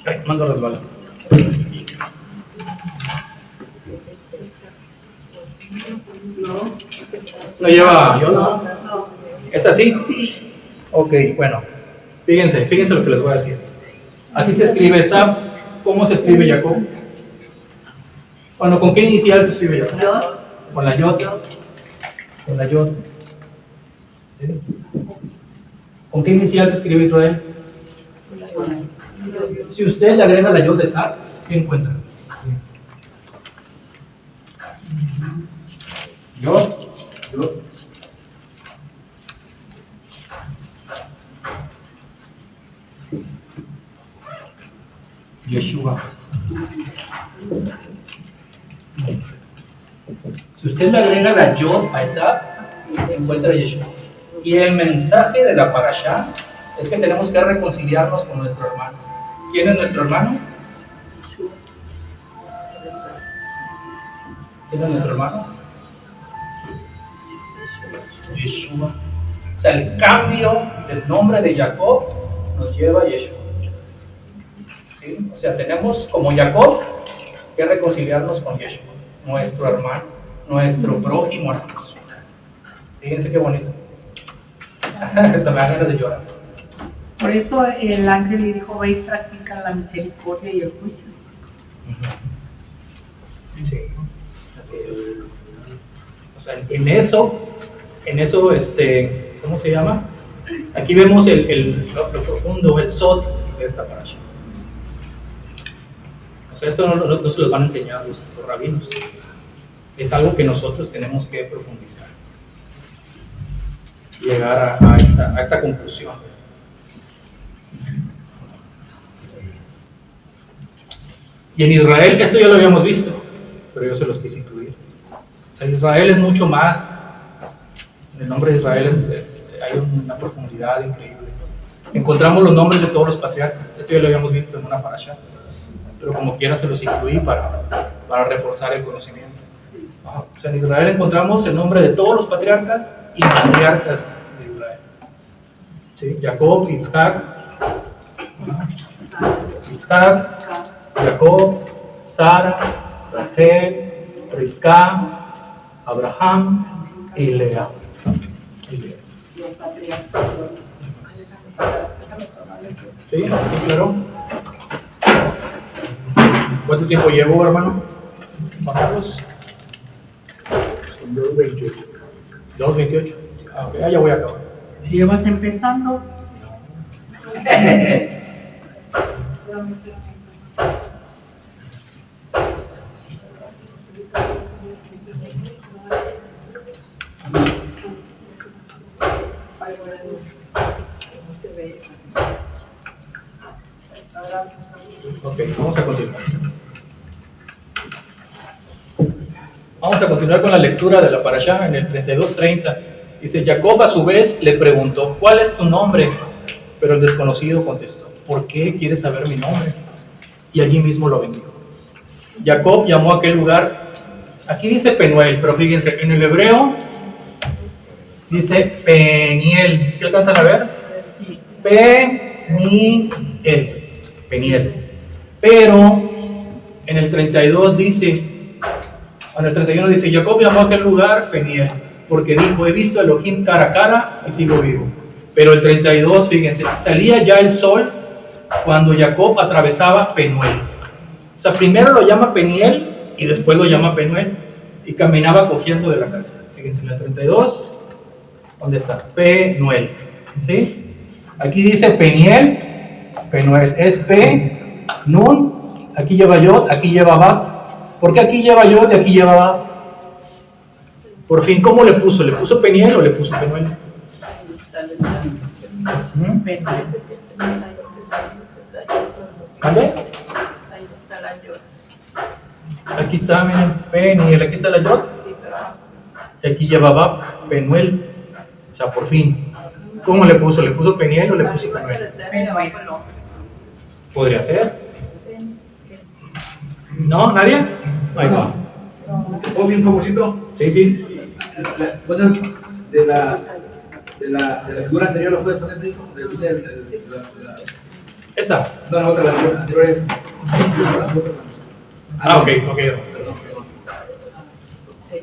Ay, mando resbala. ¿No lleva yo? ¿No? ¿Es así? Ok, bueno. Fíjense lo que les voy a decir. Así se escribe Esab. ¿Cómo se escribe Jacob? Bueno, ¿con qué inicial se escribe Jacob? Con la Yod. Con la Yod. ¿Sí? ¿Con qué inicial se escribe Israel? Si usted le agrega la yod de Sab, ¿qué encuentra? Yod. Yeshua. Si usted le agrega la yod a Esab, encuentra Yeshua. Y el mensaje de la parashá es que tenemos que reconciliarnos con nuestro hermano. ¿Quién es nuestro hermano? ¿Quién es nuestro hermano? Yeshua. O sea, el cambio del nombre de Jacob nos lleva a Yeshua. ¿Sí? O sea, tenemos como Jacob que reconciliarnos con Yeshua, nuestro hermano, nuestro prójimo hermano. Fíjense qué bonito. Esto me da ganas de llorar. Por eso el ángel le dijo, ve y practica la misericordia y el juicio. Sí, así es. O sea, en eso, ¿cómo se llama? Aquí vemos lo profundo, el sod de esta parasha. O sea, esto no se lo van a enseñar los rabinos. Es algo que nosotros tenemos que profundizar. Llegar a esta conclusión. Y en Israel, esto ya lo habíamos visto, pero yo se los quise incluir. O sea, Israel es mucho más. En el nombre de Israel hay una profundidad increíble. Encontramos los nombres de todos los patriarcas. Esto ya lo habíamos visto en una parasha, pero como quiera se los incluí para reforzar el conocimiento. O sea, en Israel encontramos el nombre de todos los patriarcas y matriarcas de Israel. ¿Sí? Jacob, Yitzhak, Jacob, Sara, Rachel, Rivka, Abraham y Lea. ¿Sí? ¿Sí, claro? ¿Cuánto tiempo llevo, hermano? Juan Carlos. 2:28. 2:28. Ah, ok, ya voy a acabar. Si ya vas empezando. Ok, vamos a continuar. Vamos a continuar con la lectura de la parashá en el 32:30. Dice, Jacob a su vez le preguntó, ¿cuál es tu nombre? Pero el desconocido contestó, ¿por qué quieres saber mi nombre? Y allí mismo lo bendijo. Jacob llamó a aquel lugar, aquí dice Penuel, pero fíjense, en el hebreo dice Peniel. ¿Sí alcanzan a ver? Sí. Peniel. Pero en el 32 dice, en el 31 dice, Jacob llamó a aquel lugar Peniel, porque dijo, he visto a Elohim cara a cara y sigo vivo. Pero el 32, fíjense, salía ya el sol cuando Jacob atravesaba Penuel. O sea, primero lo llama Peniel y después lo llama Penuel, y caminaba cogiendo de la cara. Fíjense, en el 32, ¿dónde está? Penuel. ¿Sí? Aquí dice Penuel, es P, Nun, aquí lleva Yod, aquí lleva Bab. ¿Por qué aquí lleva Yod y aquí lleva Bab? Por fin, ¿cómo le puso? ¿Le puso Peniel o le puso Penuel? ¿Vale? Aquí está, miren, Peniel, aquí está la Yod. Y aquí lleva Bab, Penuel. O sea, por fin. ¿Cómo le puso? ¿Le puso Peniel o le puso Penuel? ¿Podría ser? ¿No? ¿Nadie? Ahí va. ¿O bien favorcito? Sí, sí. Bueno, de la figura anterior, ¿lo puedes poner? ¿Esta? No, la otra, la anterior es. Ah, ok. Perdón. Sí.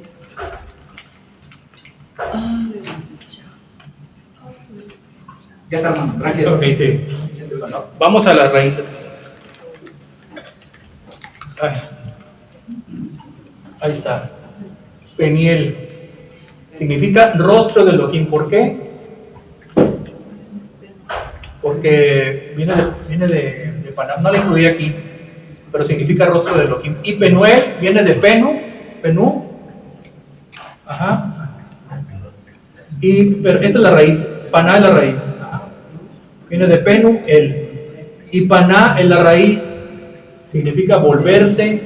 Ya está, hermano, gracias. Ok, sí. Vamos a las raíces entonces. Ahí está. Peniel significa rostro de Elohim. ¿Por qué? porque viene de Panam, no la incluí aquí, pero significa rostro de Elohim. Y Penuel viene de Penú, ajá. Pero esta es la raíz, Paná es la raíz, ajá. Viene de Penú, y Paná es la raíz, significa volverse,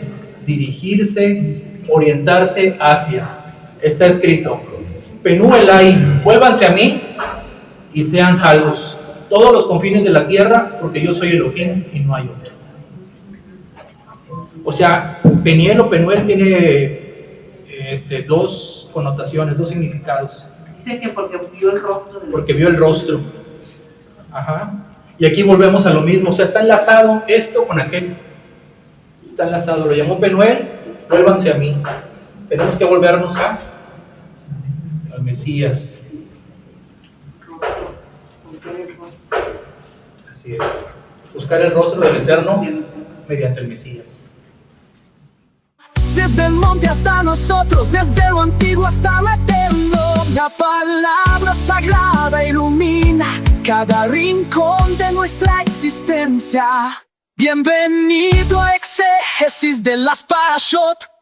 dirigirse, orientarse hacia. Está escrito, Penú Elai, vuélvanse a mí y sean salvos todos los confines de la tierra, porque yo soy Elohim y no hay otro. O sea, Peniel o Penuel tiene dos connotaciones, dos significados. Dice que porque vio el rostro. Porque vio el rostro. Ajá. Y aquí volvemos a lo mismo, o sea, está enlazado esto con aquel. Está enlazado, lo llamó Penuel, vuélvanse a mí. Tenemos que volvernos al Mesías. Así es. Buscar el rostro del Eterno mediante el Mesías. Desde el monte hasta nosotros, desde lo antiguo hasta lo eterno, la palabra sagrada ilumina cada rincón de nuestra existencia. Bienvenido a Exégesis de las Parashot.